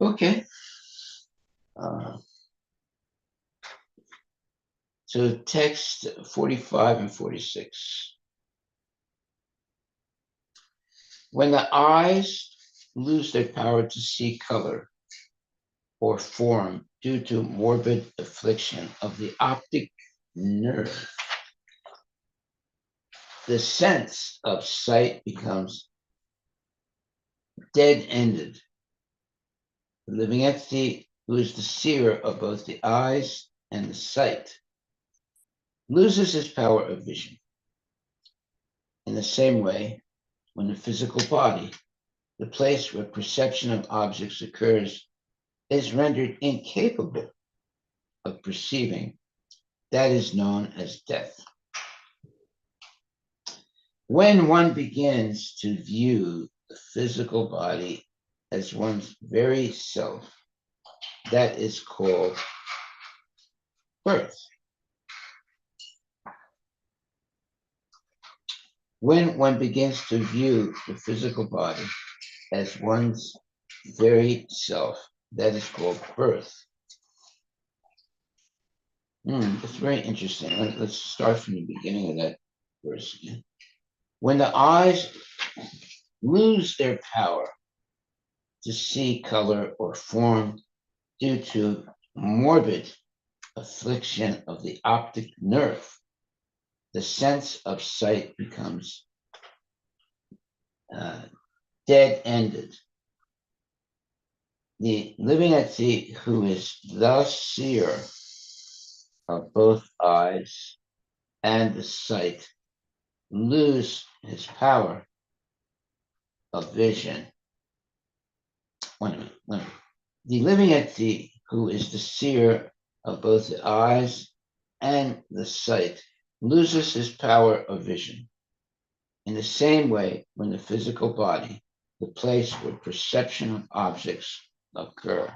Okay. So text 45 and 46. When the eyes lose their power to see color or form due to morbid affliction of the optic nerve, the sense of sight becomes dead-ended. The living entity, who is the seer of both the eyes and the sight, loses his power of vision. In the same way, when the physical body, the place where perception of objects occurs, is rendered incapable of perceiving, that is known as death. When one begins to view the physical body as one's very self, that is called birth. When one begins to view the physical body as one's very self, that is called birth. It's very interesting. Let's start from the beginning of that verse again. When the eyes lose their power to see color or form due to morbid affliction of the optic nerve, the sense of sight becomes dead-ended. The living entity who is the seer of both eyes and the sight lose his power of vision. Wait a minute. The living entity who is the seer of both the eyes and the sight loses his power of vision. In the same way, when the physical body, the place where perception of objects occur,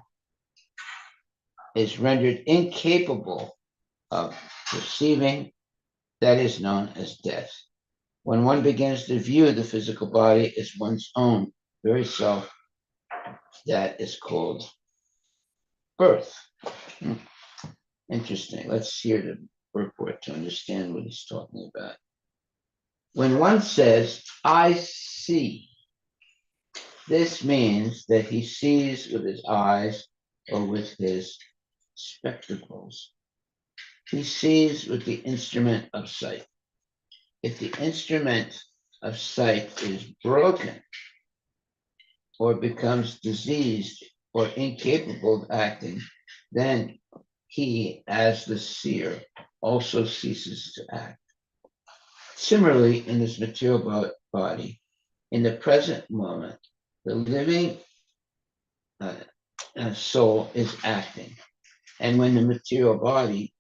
is rendered incapable of perceiving, that is known as death. When one begins to view the physical body as one's own very self, that is called birth. Interesting. Let's hear the purport to understand what he's talking about. When one says, I see, this means that he sees with his eyes or with his spectacles. He sees with the instrument of sight. If the instrument of sight is broken or becomes diseased or incapable of acting, then he, as the seer, also ceases to act. Similarly, in this material body, in the present moment, the living soul is acting. And when the material body,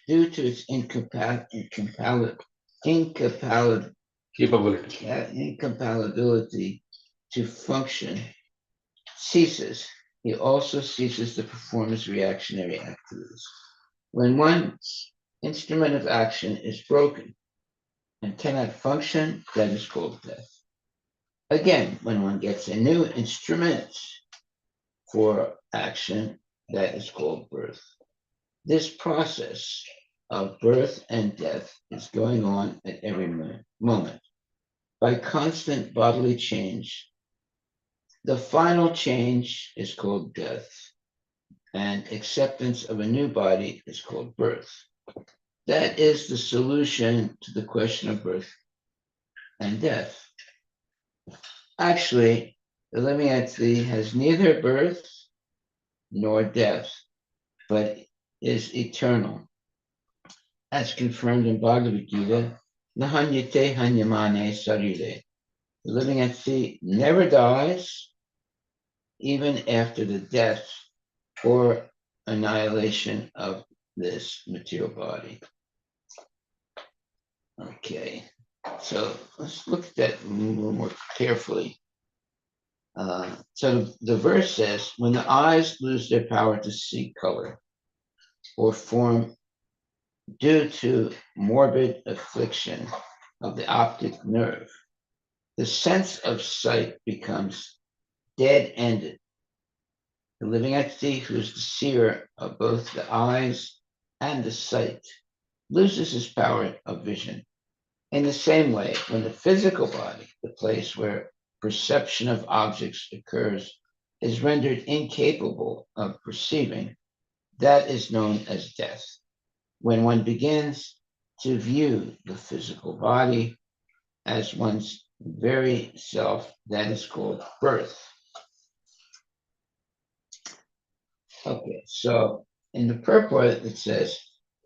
due to its incompatibility to function, ceases, he also ceases to perform his reactionary activities. When one's instrument of action is broken and cannot function, that is called death. Again, when one gets a new instrument for action, that is called birth. This process of birth and death is going on at every moment. By constant bodily change, the final change is called death, and acceptance of a new body is called birth. That is the solution to the question of birth and death. Actually, the living entity has neither birth nor death, but is eternal. As confirmed in Bhagavad Gita, Nahanyate hanyamane sarire. The living entity never dies, even after the death or annihilation of this material body. Okay, so let's look at that a little more carefully. So the verse says, when the eyes lose their power to see color or form due to morbid affliction of the optic nerve, the sense of sight becomes dead-ended. The living entity, who is the seer of both the eyes and the sight, loses his power of vision. In the same way, when the physical body, the place where perception of objects occurs, is rendered incapable of perceiving, that is known as death. When one begins to view the physical body as one's very self, that is called birth. Okay, so in the purport it says,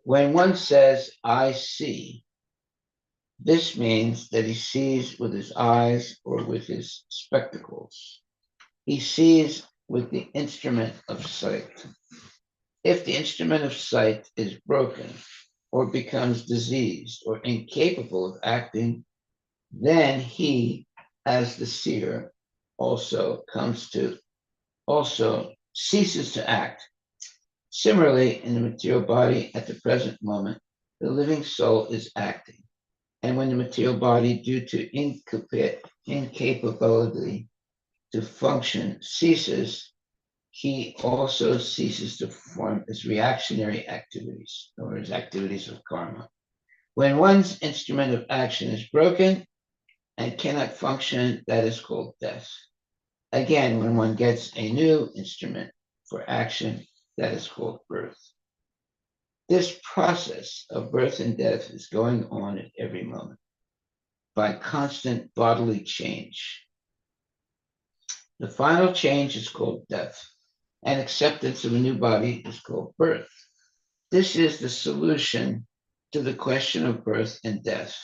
when one says, I see, this means that he sees with his eyes or with his spectacles. He sees with the instrument of sight. If the instrument of sight is broken or becomes diseased or incapable of acting, then he, as the seer, also ceases to act. Similarly, in the material body at the present moment, the living soul is acting. And when the material body, due to incapability to function, ceases, he also ceases to perform his reactionary activities, or his activities of karma. When one's instrument of action is broken and cannot function, that is called death. Again, when one gets a new instrument for action, that is called birth. This process of birth and death is going on at every moment by constant bodily change. The final change is called death, and acceptance of a new body is called birth. This is the solution to the question of birth and death.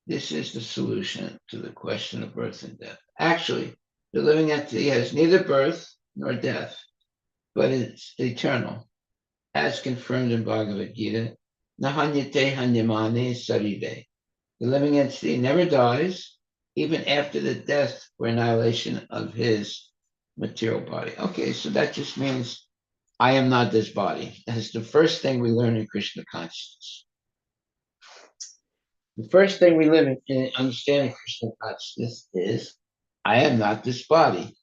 This is the solution to the question of birth and death. Actually, the living entity has neither birth nor death, but it's eternal, as confirmed in Bhagavad Gita. Nahanyate hanyamane sarire. The living entity never dies, even after the death or annihilation of his material body. Okay, so that just means I am not this body. That's the first thing we learn in Krishna consciousness. The first thing we learn in understanding Krishna consciousness is I am not this body.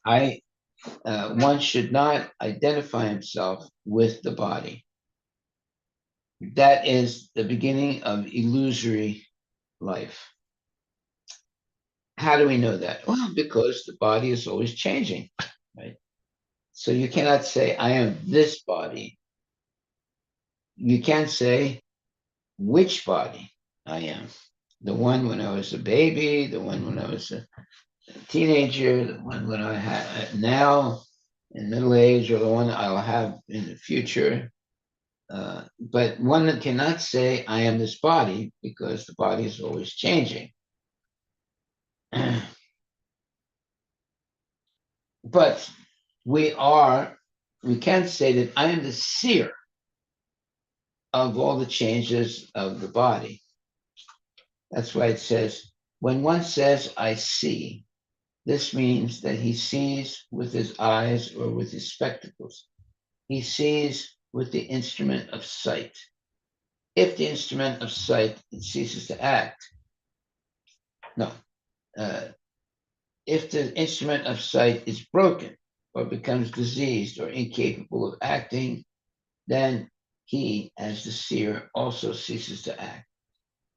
One should not identify himself with the body. That is the beginning of illusory life. How do we know that? Well, because the body is always changing, right? So you cannot say, I am this body. You can't say which body I am. The one when I was a baby, the one when I was a teenager, the one when I have now in middle age, or the one I'll have in the future. But one that cannot say, I am this body, because the body is always changing. But we can say that I am the seer of all the changes of the body. That's why it says, when one says, I see, this means that he sees with his eyes or with his spectacles. He sees with the instrument of sight. If the instrument of sight ceases to act, if the instrument of sight is broken or becomes diseased or incapable of acting, then he, as the seer, also ceases to act.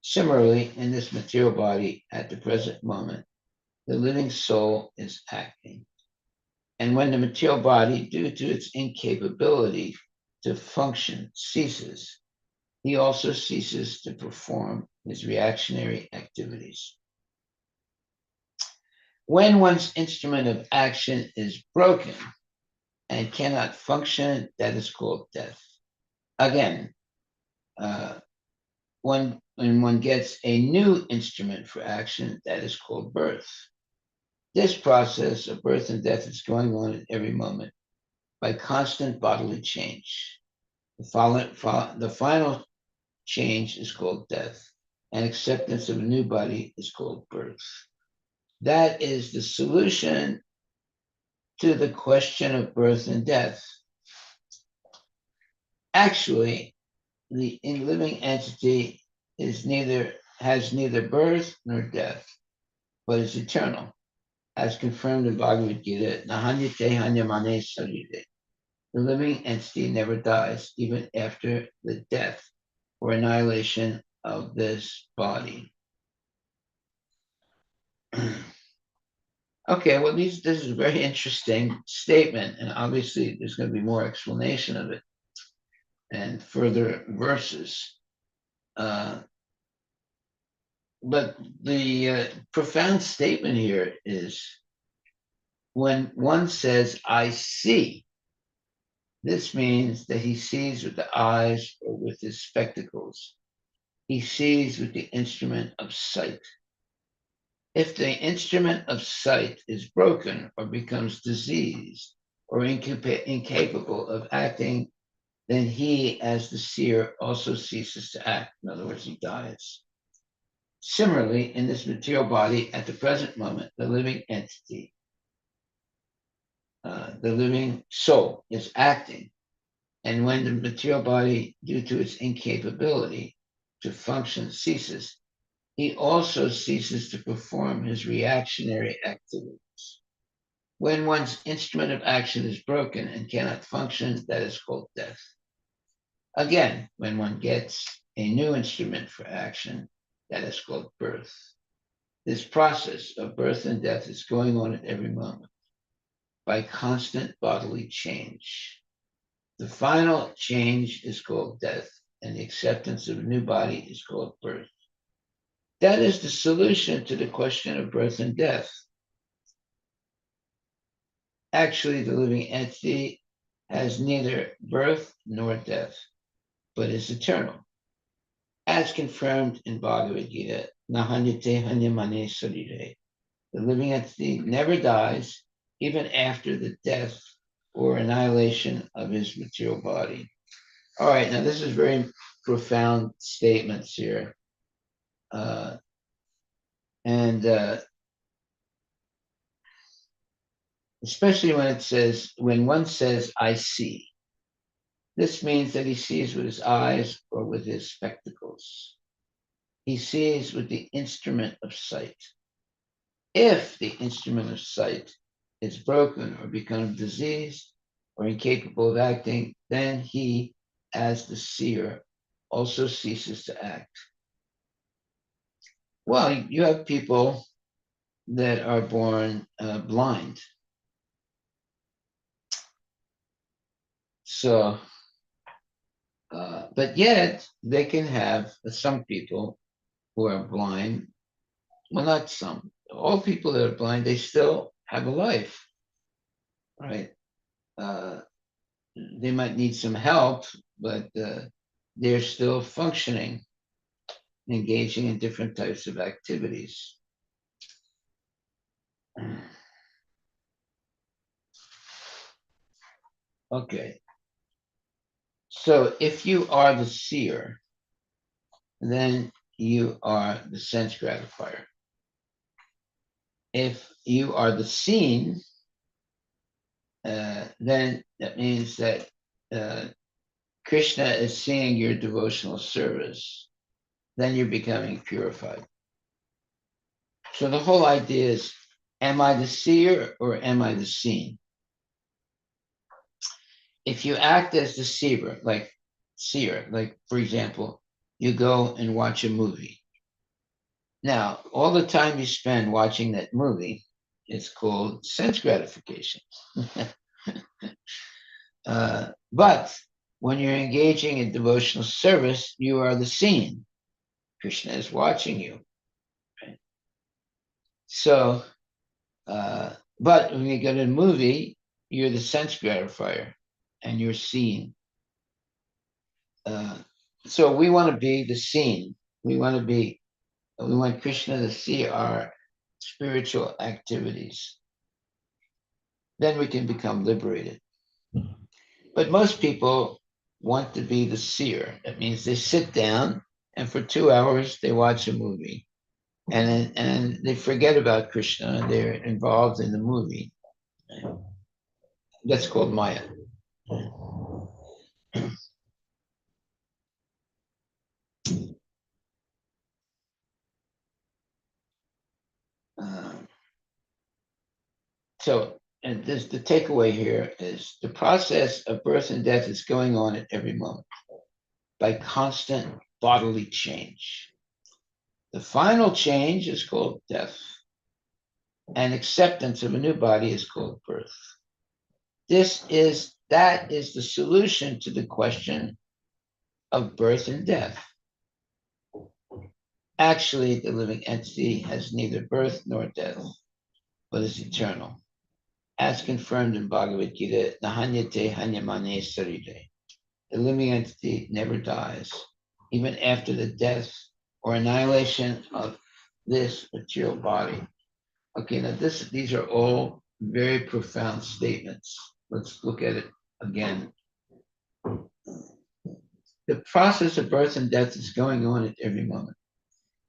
Similarly, in this material body at the present moment, the living soul is acting. And when the material body, due to its incapability to function, ceases, he also ceases to perform his reactionary activities. When one's instrument of action is broken and cannot function, that is called death. Again, when one gets a new instrument for action, that is called birth. This process of birth and death is going on at every moment by constant bodily change. The final change is called death, and acceptance of a new body is called birth. That is the solution to the question of birth and death. Actually, the living entity has neither birth nor death, but is eternal, as confirmed in Bhagavad Gita. Nahanyate hanyamane sarire. The living entity never dies, even after the death or annihilation of this body. Okay, well, this is a very interesting statement, and obviously there's going to be more explanation of it and further verses. But the profound statement here is when one says, I see, this means that he sees with the eyes or with his spectacles. He sees with the instrument of sight. If the instrument of sight is broken or becomes diseased or incapable of acting, then he, as the seer, also ceases to act. In other words, he dies. Similarly, in this material body, at the present moment, the living entity, the living soul, is acting. And when the material body, due to its incapability to function, ceases, he also ceases to perform his reactionary activities. When one's instrument of action is broken and cannot function, that is called death. Again, when one gets a new instrument for action, that is called birth. This process of birth and death is going on at every moment by constant bodily change. The final change is called death, and the acceptance of a new body is called birth. That is the solution to the question of birth and death. Actually, the living entity has neither birth nor death, but is eternal. As confirmed in Bhagavad Gita, Nahanyate Hanyamane Sarire. The living entity never dies, even after the death or annihilation of his material body. All right, now this is very profound statements here. And especially when one says, I see. This means that he sees with his eyes or with his spectacles. He sees with the instrument of sight. If the instrument of sight is broken or becomes diseased or incapable of acting, then he, as the seer, also ceases to act. Well, you have people that are born blind. So, but yet they can have some people who are blind. Well, not some. All people that are blind, they still have a life, right? They might need some help, but they're still functioning, engaging in different types of activities. Okay. So if you are the seer, then you are the sense gratifier. If you are the seen, then that means that Krishna is seeing your devotional service. Then you're becoming purified. So the whole idea is, am I the seer or am I the seen? If you act as the seer, like for example, you go and watch a movie. Now, all the time you spend watching that movie is called sense gratification. But when you're engaging in devotional service, you are the seen. Krishna is watching you. Right? So, but when you go to a movie, you're the sense gratifier and you're seen. So we want to be the seen. We want Krishna to see our spiritual activities. Then we can become liberated. But most people want to be the seer. That means they sit down and for 2 hours they watch a movie. And they forget about Krishna. They're involved in the movie. That's called Maya. And the takeaway here is the process of birth and death is going on at every moment by constant bodily change. The final change is called death, and acceptance of a new body is called birth. That is the solution to the question of birth and death. Actually, the living entity has neither birth nor death, but is eternal. As confirmed in Bhagavad Gita, Nahanyate Hanyamane Sarire. The living entity never dies, even after the death or annihilation of this material body. Okay, now these are all very profound statements. Let's look at it again. The process of birth and death is going on at every moment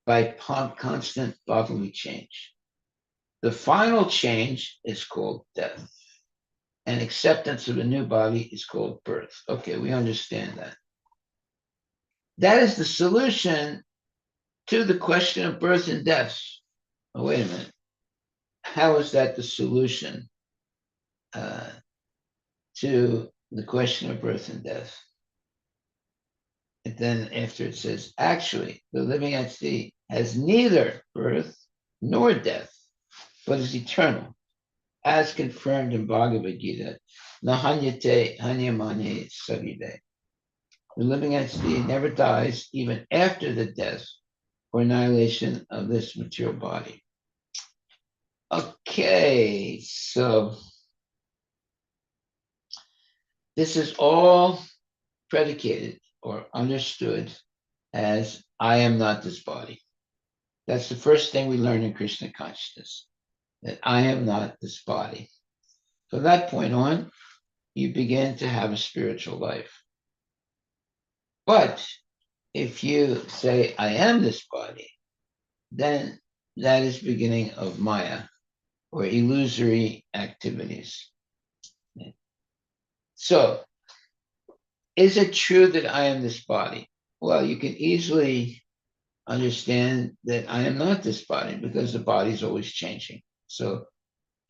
by constant bodily change. The final change is called death, and acceptance of a new body is called birth. Okay, we understand that. That is the solution to the question of birth and death. Oh, wait a minute. How is that the solution to the question of birth and death? And then after it says, actually, the living entity has neither birth nor death, but is eternal. as confirmed in Bhagavad Gita, Nahanyate Hanyamane Savide. The living entity never dies even after the death or annihilation of this material body. Okay, so this is all predicated or understood as I am not this body. That's the first thing we learn in Krishna consciousness, that I am not this body. From that point on, you begin to have a spiritual life. But if you say, I am this body, then that is beginning of Maya, or illusory activities. So, is it true that I am this body? Well, you can easily understand that I am not this body because the body is always changing. So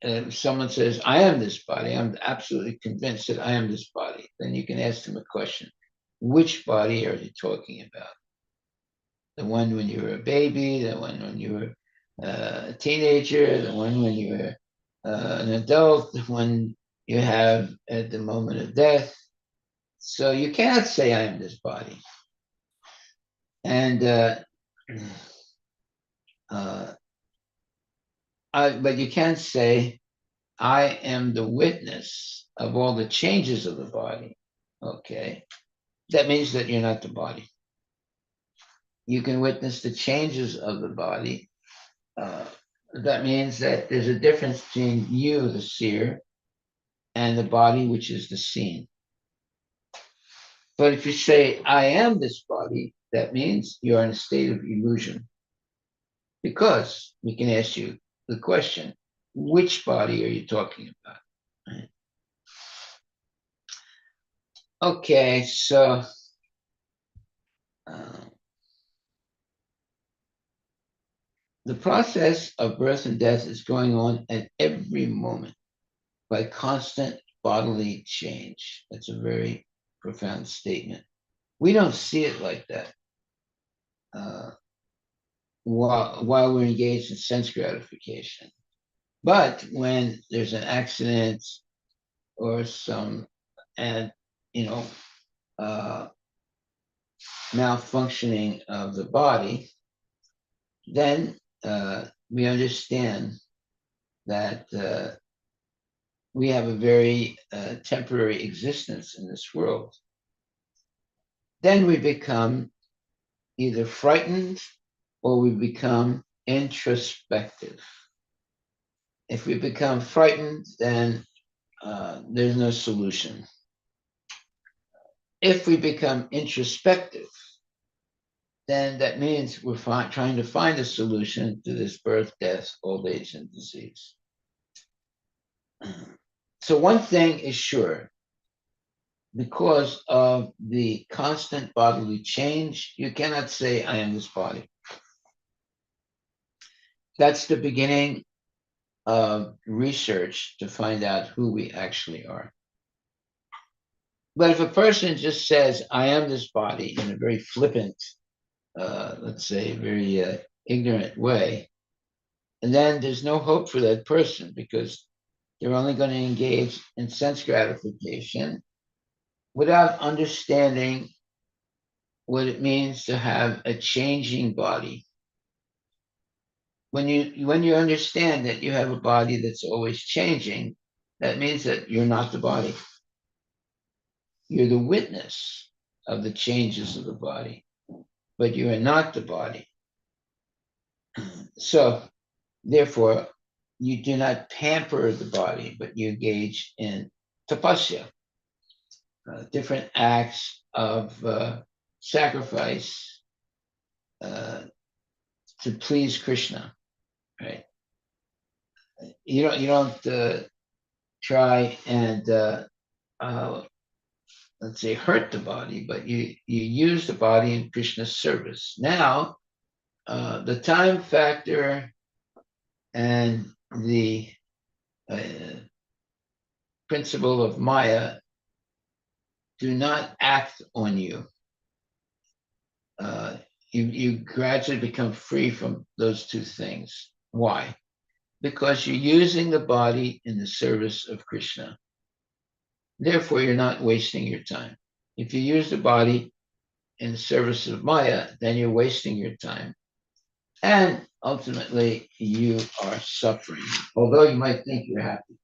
if someone says, I am this body, I'm absolutely convinced that I am this body, then you can ask them a question. Which body are you talking about? The one when you were a baby, the one when you were a teenager, the one when you were an adult, the one you have at the moment of death. So you cannot say I am this body. And but you can say I am the witness of all the changes of the body. Okay, that means that you're not the body. You can witness the changes of the body. That means that there's a difference between you, the seer, and the body, which is the seen. But if you say, I am this body, that means you're in a state of illusion. Because we can ask you the question, which body are you talking about? Right? Okay, so the process of birth and death is going on at every moment by constant bodily change. That's a very profound statement. We don't see it like that while we're engaged in sense gratification. But when there's an accident or some, and malfunctioning of the body, then we understand that we have a very temporary existence in this world. Then we become either frightened or we become introspective. If we become frightened, then there's no solution. If we become introspective, then that means we're trying to find a solution to this birth, death, old age, and disease. So one thing is sure, because of the constant bodily change, you cannot say, I am this body. That's the beginning of research to find out who we actually are. But if a person just says, I am this body in a very flippant, let's say, very ignorant way, and then there's no hope for that person because they're only going to engage in sense gratification without understanding what it means to have a changing body. When you understand that you have a body that's always changing, that means that you're not the body. You're the witness of the changes of the body, but you are not the body. So, therefore, you do not pamper the body, but you engage in tapasya, different acts of sacrifice to please Krishna, right? You don't try and let's say hurt the body, but you use the body in Krishna's service. Now, the time factor and the principle of Maya do not act on you. You gradually become free from those two things. Why? because you're using the body in the service of Krishna. Therefore, you're not wasting your time. If you use the body in the service of Maya, then you're wasting your time. And ultimately, you are suffering, although you might think you're happy.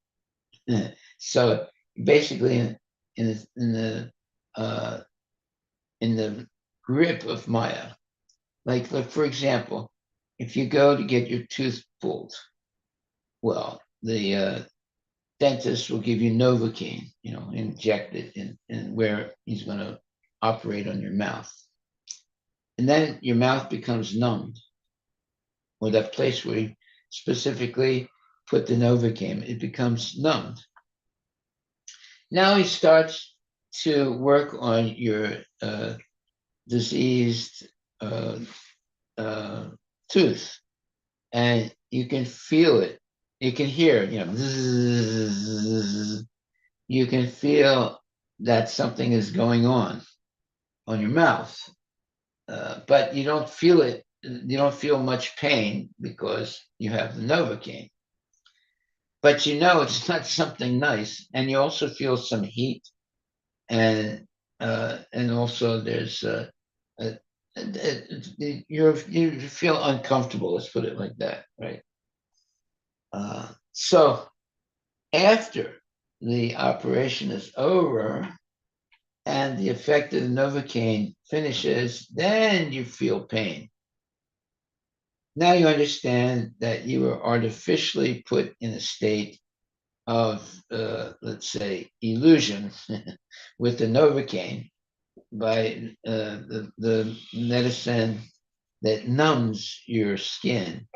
So basically, in the grip of Maya, like for example, if you go to get your tooth pulled, well, the dentist will give you Novocaine, inject it in where he's going to operate on your mouth. And then your mouth becomes numbed, or that place where he specifically put the Novocaine, it becomes numbed. Now he starts to work on your diseased tooth, and you can feel it. You can hear, zzz, you can feel that something is going on your mouth, but you don't feel it. You don't feel much pain because you have the Novocaine. But it's not something nice, and you also feel some heat, and also there's you feel uncomfortable. Let's put it like that, right? So after the operation is over and the effect of the Novocaine finishes, then you feel pain. Now you understand that you were artificially put in a state of, let's say, illusion with the Novocaine by the medicine that numbs your skin.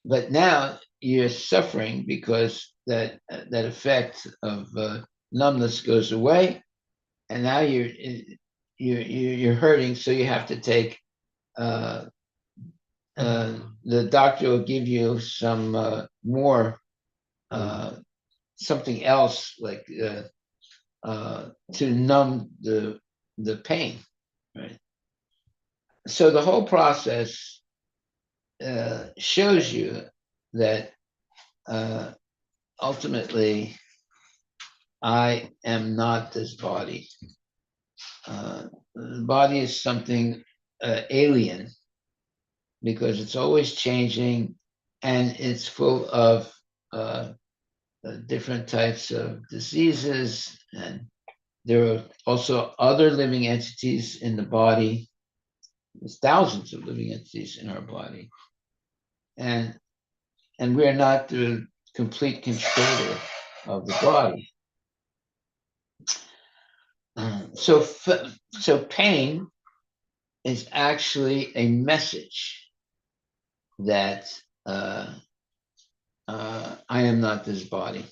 But now you're suffering because that effect of numbness goes away, and now you're hurting. So you have to take. The doctor will give you some more something else, like to numb the pain, right? So the whole process shows you that ultimately I am not this body. The body is something alien because it's always changing, and it's full of different types of diseases, and there are also other living entities in the body. There's thousands of living entities in our body, and we are not the complete controller of the body. So pain is actually a message that I am not this body.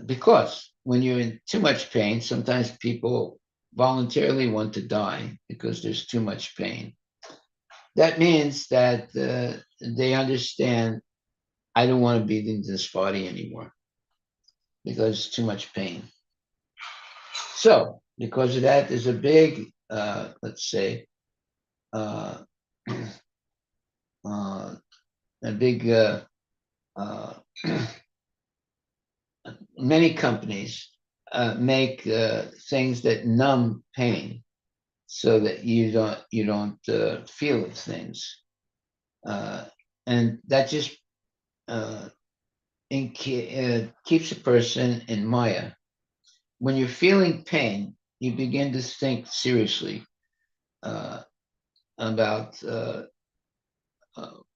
Because when you're in too much pain, sometimes people voluntarily want to die because there's too much pain. That means that they understand, I don't want to be in this body anymore because it's too much pain. So because of that, there's a big, let's say, a big, many companies make things that numb pain so that you don't feel things, and that just keeps a person in Maya. When you're feeling pain, you begin to think seriously about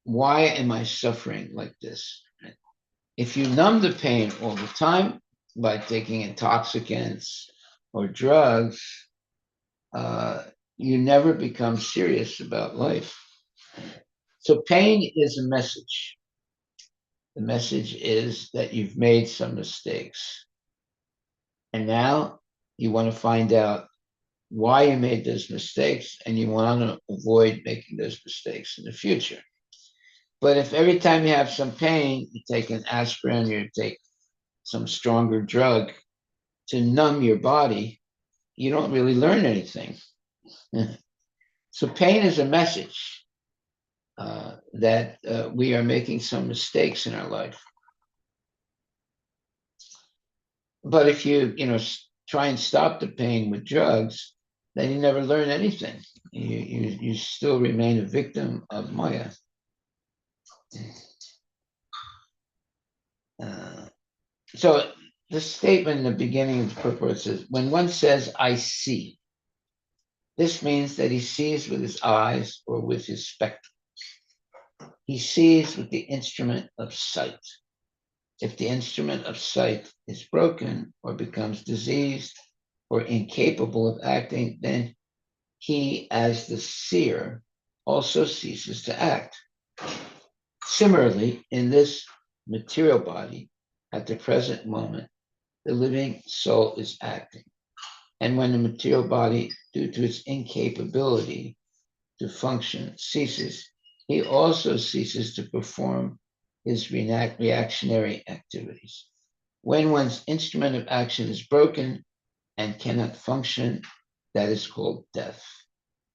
why am I suffering like this? If you numb the pain all the time by taking intoxicants or drugs, you never become serious about life. So pain is a message. The message is that you've made some mistakes. And now you want to find out why you made those mistakes, and you want to avoid making those mistakes in the future. But if every time you have some pain, you take an aspirin, you take some stronger drug to numb your body, you don't really learn anything. So pain is a message. that we are making some mistakes in our life. But if you try and stop the pain with drugs, then you never learn anything. You still remain a victim of Maya. So the statement in the beginning of the purport says, when one says, I see, this means that he sees with his eyes or with his spectrum. He sees with the instrument of sight. If the instrument of sight is broken or becomes diseased or incapable of acting, then he, as the seer, also ceases to act. Similarly, in this material body, at the present moment, the living soul is acting. And when the material body, due to its incapability to function, ceases, he also ceases to perform his reactionary activities. When one's instrument of action is broken and cannot function, that is called death.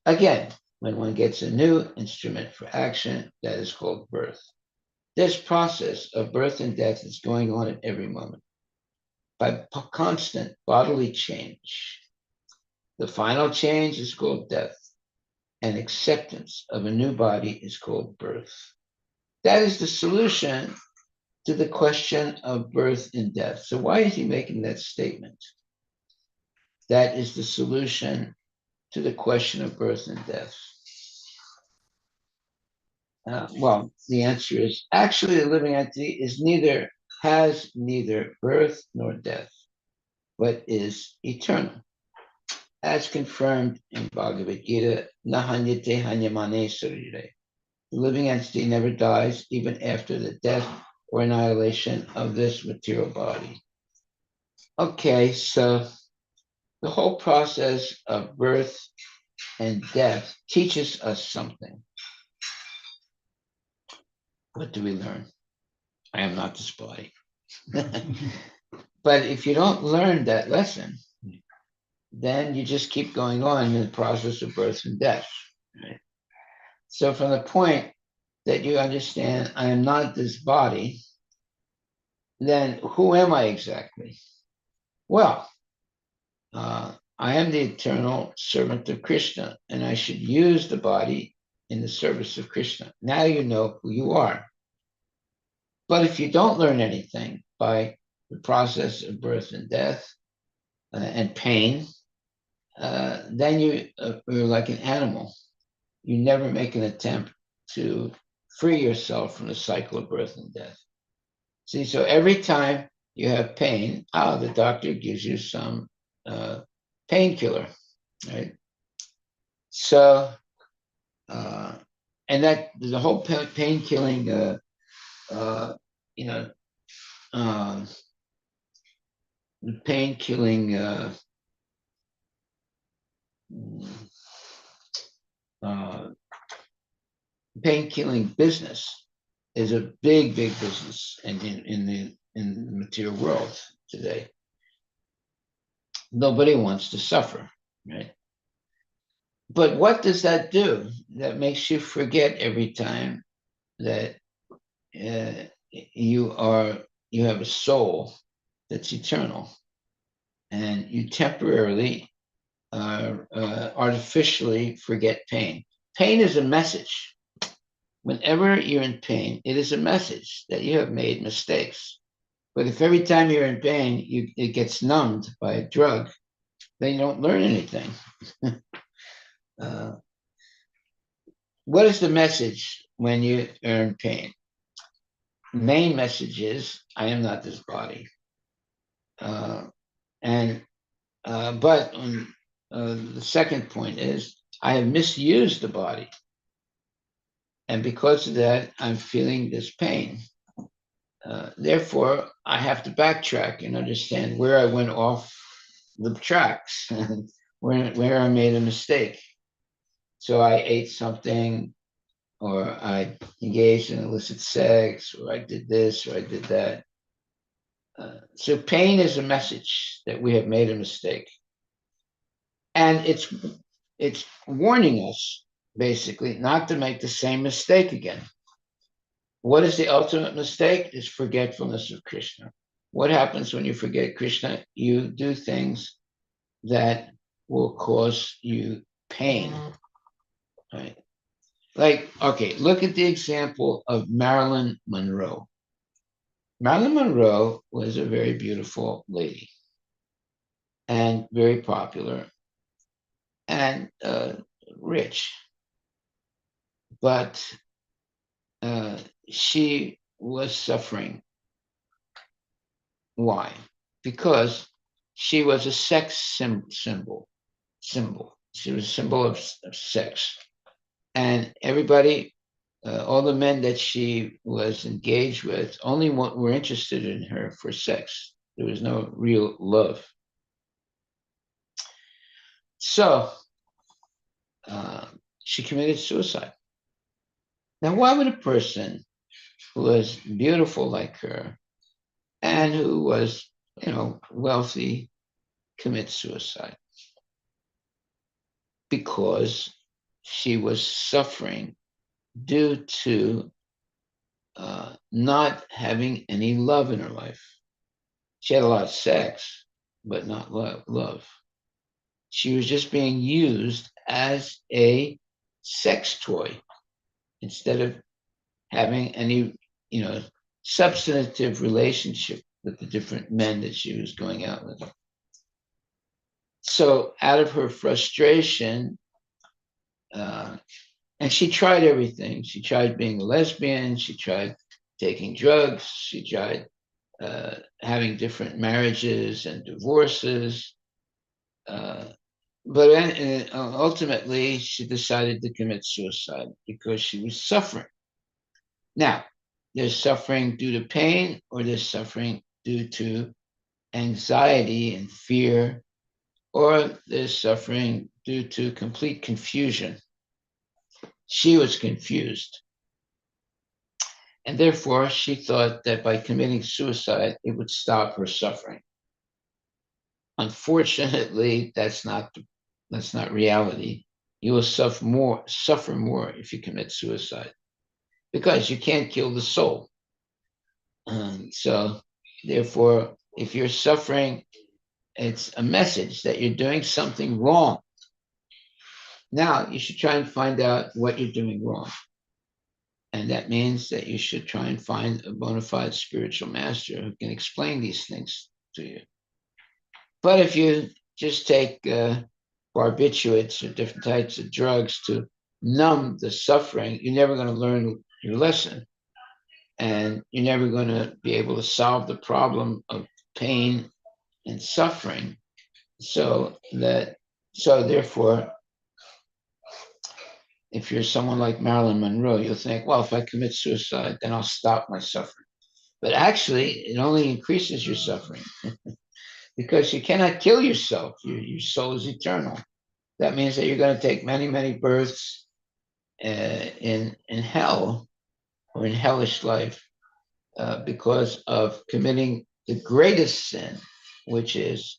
Again, when one gets a new instrument for action, that is called birth. This process of birth and death is going on at every moment by constant bodily change. The final change is called death, and acceptance of a new body is called birth. That is the solution to the question of birth and death. So why is he making that statement? That is the solution to the question of birth and death. Well, the answer is actually the living entity has neither birth nor death, but is eternal, as confirmed in Bhagavad Gita, Nahanyate hanyamane sarire. The living entity never dies even after the death or annihilation of this material body. Okay, so the whole process of birth and death teaches us something. What do we learn? I am not this body. But if you don't learn that lesson, then you just keep going on in the process of birth and death. Right? So from the point that you understand I am not this body, then who am I exactly? Well, I am the eternal servant of Krishna, and I should use the body in the service of Krishna. Now you know who you are. But if you don't learn anything by the process of birth and death and pain, then you're like an animal. You never make an attempt to free yourself from the cycle of birth and death. See, so every time you have pain, the doctor gives you some painkiller, right? So, and that the whole pain killing, pain killing pain killing business is a big business in the material world today. Nobody wants to suffer, right? But what does that do? That makes you forget every time that you have a soul that's eternal, and you temporarily artificially forget pain. Pain is a message. Whenever you're in pain, it is a message that you have made mistakes. But if every time you're in pain, it gets numbed by a drug, then you don't learn anything. What is the message when you are in pain? Main message is, I am not this body. But the second point is, I have misused the body. And because of that, I'm feeling this pain. Therefore, I have to backtrack and understand where I went off the tracks, where I made a mistake. So I ate something, or I engaged in illicit sex, or I did this, or I did that. So pain is a message that we have made a mistake. And it's warning us basically not to make the same mistake again. What is the ultimate mistake? Is forgetfulness of Krishna. What happens when you forget Krishna? You do things that will cause you pain, right? Like, okay, look at the example of Marilyn Monroe. Marilyn Monroe was a very beautiful lady and very popular and rich, but she was suffering. Why? Because she was a sex symbol. She was a symbol of sex, and everybody, all the men that she was engaged with, only were interested in her for sex. There was no real love. So she committed suicide. Now, why would a person who was beautiful like her and who was, wealthy commit suicide? Because she was suffering due to not having any love in her life. She had a lot of sex, but not love. She was just being used as a sex toy instead of having any, substantive relationship with the different men that she was going out with. So out of her frustration, and she tried everything. She tried being a lesbian. She tried taking drugs. She tried having different marriages and divorces. But ultimately, she decided to commit suicide because she was suffering. Now, there's suffering due to pain, or there's suffering due to anxiety and fear, or there's suffering due to complete confusion. She was confused. And therefore, she thought that by committing suicide, it would stop her suffering. Unfortunately, that's not reality. You will suffer more if you commit suicide, because you can't kill the soul. So, therefore, if you're suffering, it's a message that you're doing something wrong. Now, you should try and find out what you're doing wrong. And that means that you should try and find a bona fide spiritual master who can explain these things to you. But if you just take barbiturates or different types of drugs to numb the suffering, you're never going to learn your lesson. And you're never going to be able to solve the problem of pain and suffering. So therefore, if you're someone like Marilyn Monroe, you'll think, well, if I commit suicide, then I'll stop my suffering. But actually, it only increases your suffering because you cannot kill yourself. Your soul is eternal. That means that you're going to take many, many births in hell or in hellish life because of committing the greatest sin, which is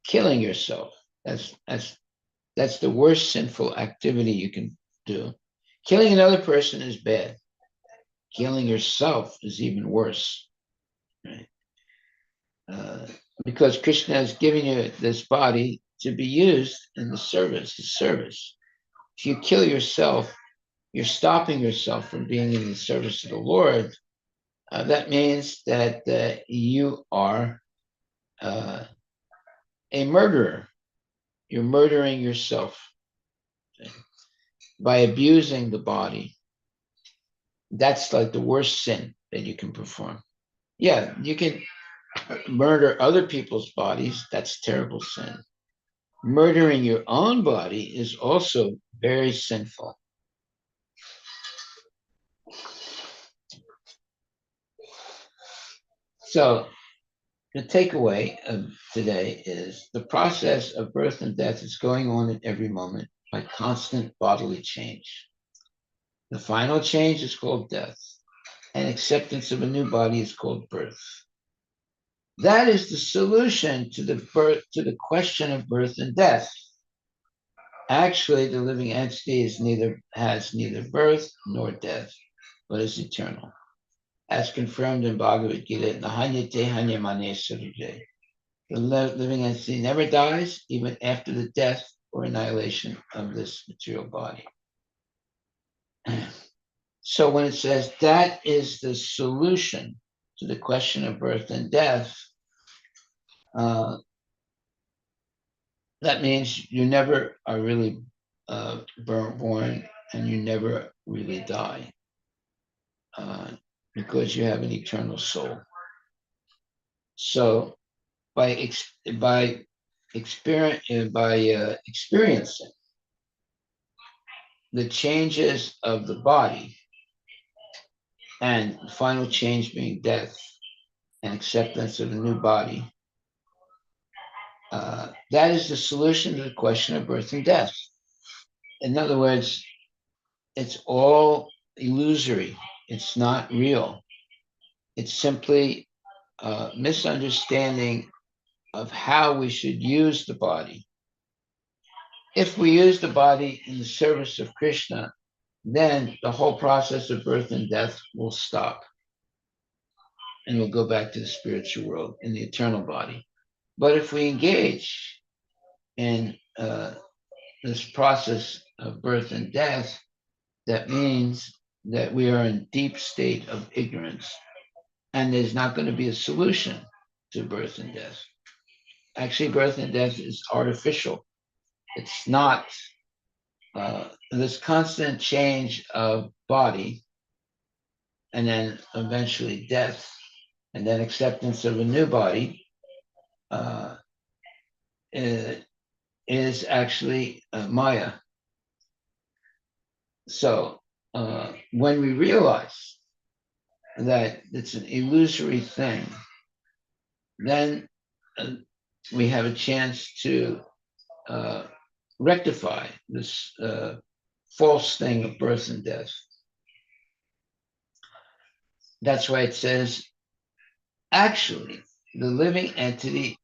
killing yourself. That's the worst sinful activity you can do. Killing another person is bad. Killing yourself is even worse, right? Because Krishna has given you this body to be used in the service, his service. If you kill yourself, you're stopping yourself from being in the service of the Lord. That means that you are a murderer. You're murdering yourself by abusing the body. That's like the worst sin that you can perform. Yeah, you can murder other people's bodies. That's terrible sin. Murdering your own body is also very sinful. So the takeaway of today is the process of birth and death is going on at every moment by constant bodily change. The final change is called death, and acceptance of a new body is called birth. That is the solution to the question of birth and death. Actually, the living entity has neither birth nor death, but is eternal, as confirmed in Bhagavad Gita. Nahanyate hanyamane sarije. The living entity never dies, even after the death or annihilation of this material body. So when it says that is the solution to the question of birth and death, that means you never are really born, and you never really die, because you have an eternal soul. So by experiencing the changes of the body, and the final change being death and acceptance of a new body, that is the solution to the question of birth and death. In other words, it's all illusory. It's not real. It's simply a misunderstanding of how we should use the body. If we use the body in the service of Krishna, then the whole process of birth and death will stop, and we'll go back to the spiritual world in the eternal body. But if we engage in this process of birth and death, that means that we are in deep state of ignorance, and there's not going to be a solution to birth and death. Actually, birth and death is artificial. It's not this constant change of body, and then eventually death, and then acceptance of a new body, is actually Maya. So when we realize that it's an illusory thing, then we have a chance to rectify this false thing of birth and death. That's why it says, actually, the living entity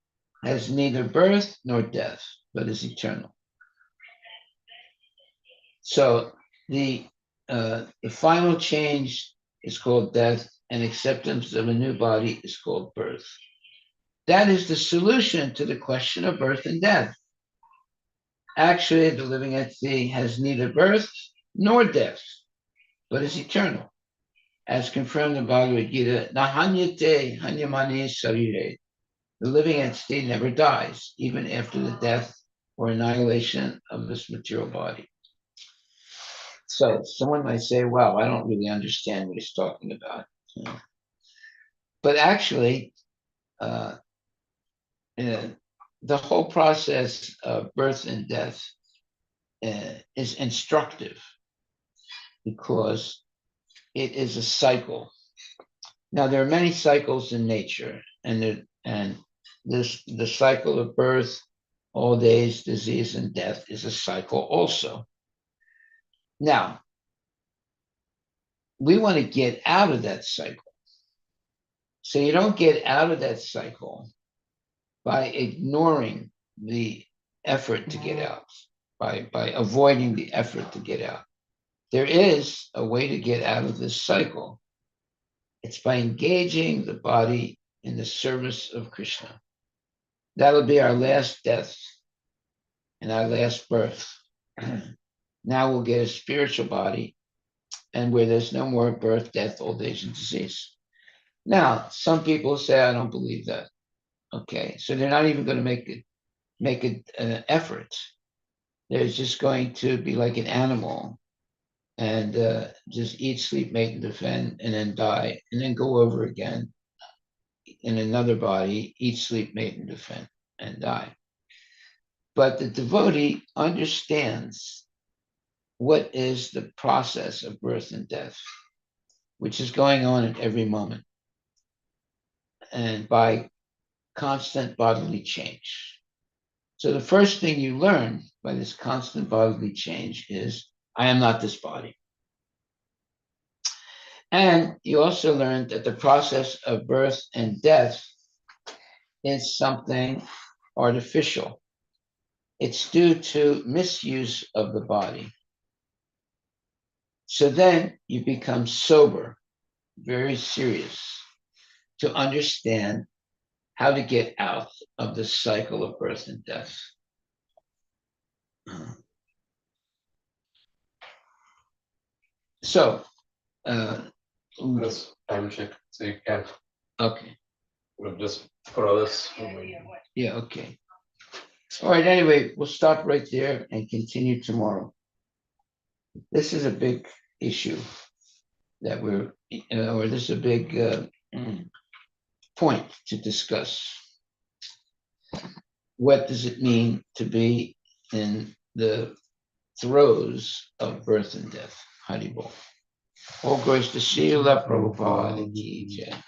has neither birth nor death, but is eternal. So the final change is called death, and acceptance of a new body is called birth. That is the solution to the question of birth and death. Actually, the living entity has neither birth nor death, but is eternal, as confirmed in Bhagavad Gita. Nahanyate hanyamane sarire. The living entity never dies, even after the death or annihilation of this material body. So someone might say, well, I don't really understand what he's talking about. But actually, the whole process of birth and death is instructive, because it is a cycle. Now, there are many cycles in nature, and the cycle of birth, old age, disease, and death is a cycle also. Now, we want to get out of that cycle. So you don't get out of that cycle by ignoring the effort to get out, by avoiding the effort to get out. There is a way to get out of this cycle. It's by engaging the body in the service of Krishna. That'll be our last death and our last birth. Now we'll get a spiritual body, and where there's no more birth, death, old age, and disease. Now, some people say, I don't believe that. Okay, so they're not even going to make an effort. They're just going to be like an animal and just eat, sleep, mate, and defend, and then die, and then go over again in another body, eat, sleep, mate, and defend, and die. But the devotee understands what is the process of birth and death, which is going on at every moment, and by constant bodily change. So the first thing you learn by this constant bodily change is, I am not this body. And you also learn that the process of birth and death is something artificial. it's due to misuse of the body. So then you become sober, very serious, to understand how to get out of the cycle of birth and death. So, Plus time check, so you can okay. just for others. Yeah, okay. All right, anyway, we'll stop right there and continue tomorrow. This is a big issue that or this is a big point to discuss. What does it mean to be in the throes of birth and death? Haribol. All grace to Srila Prabhupada ki jai.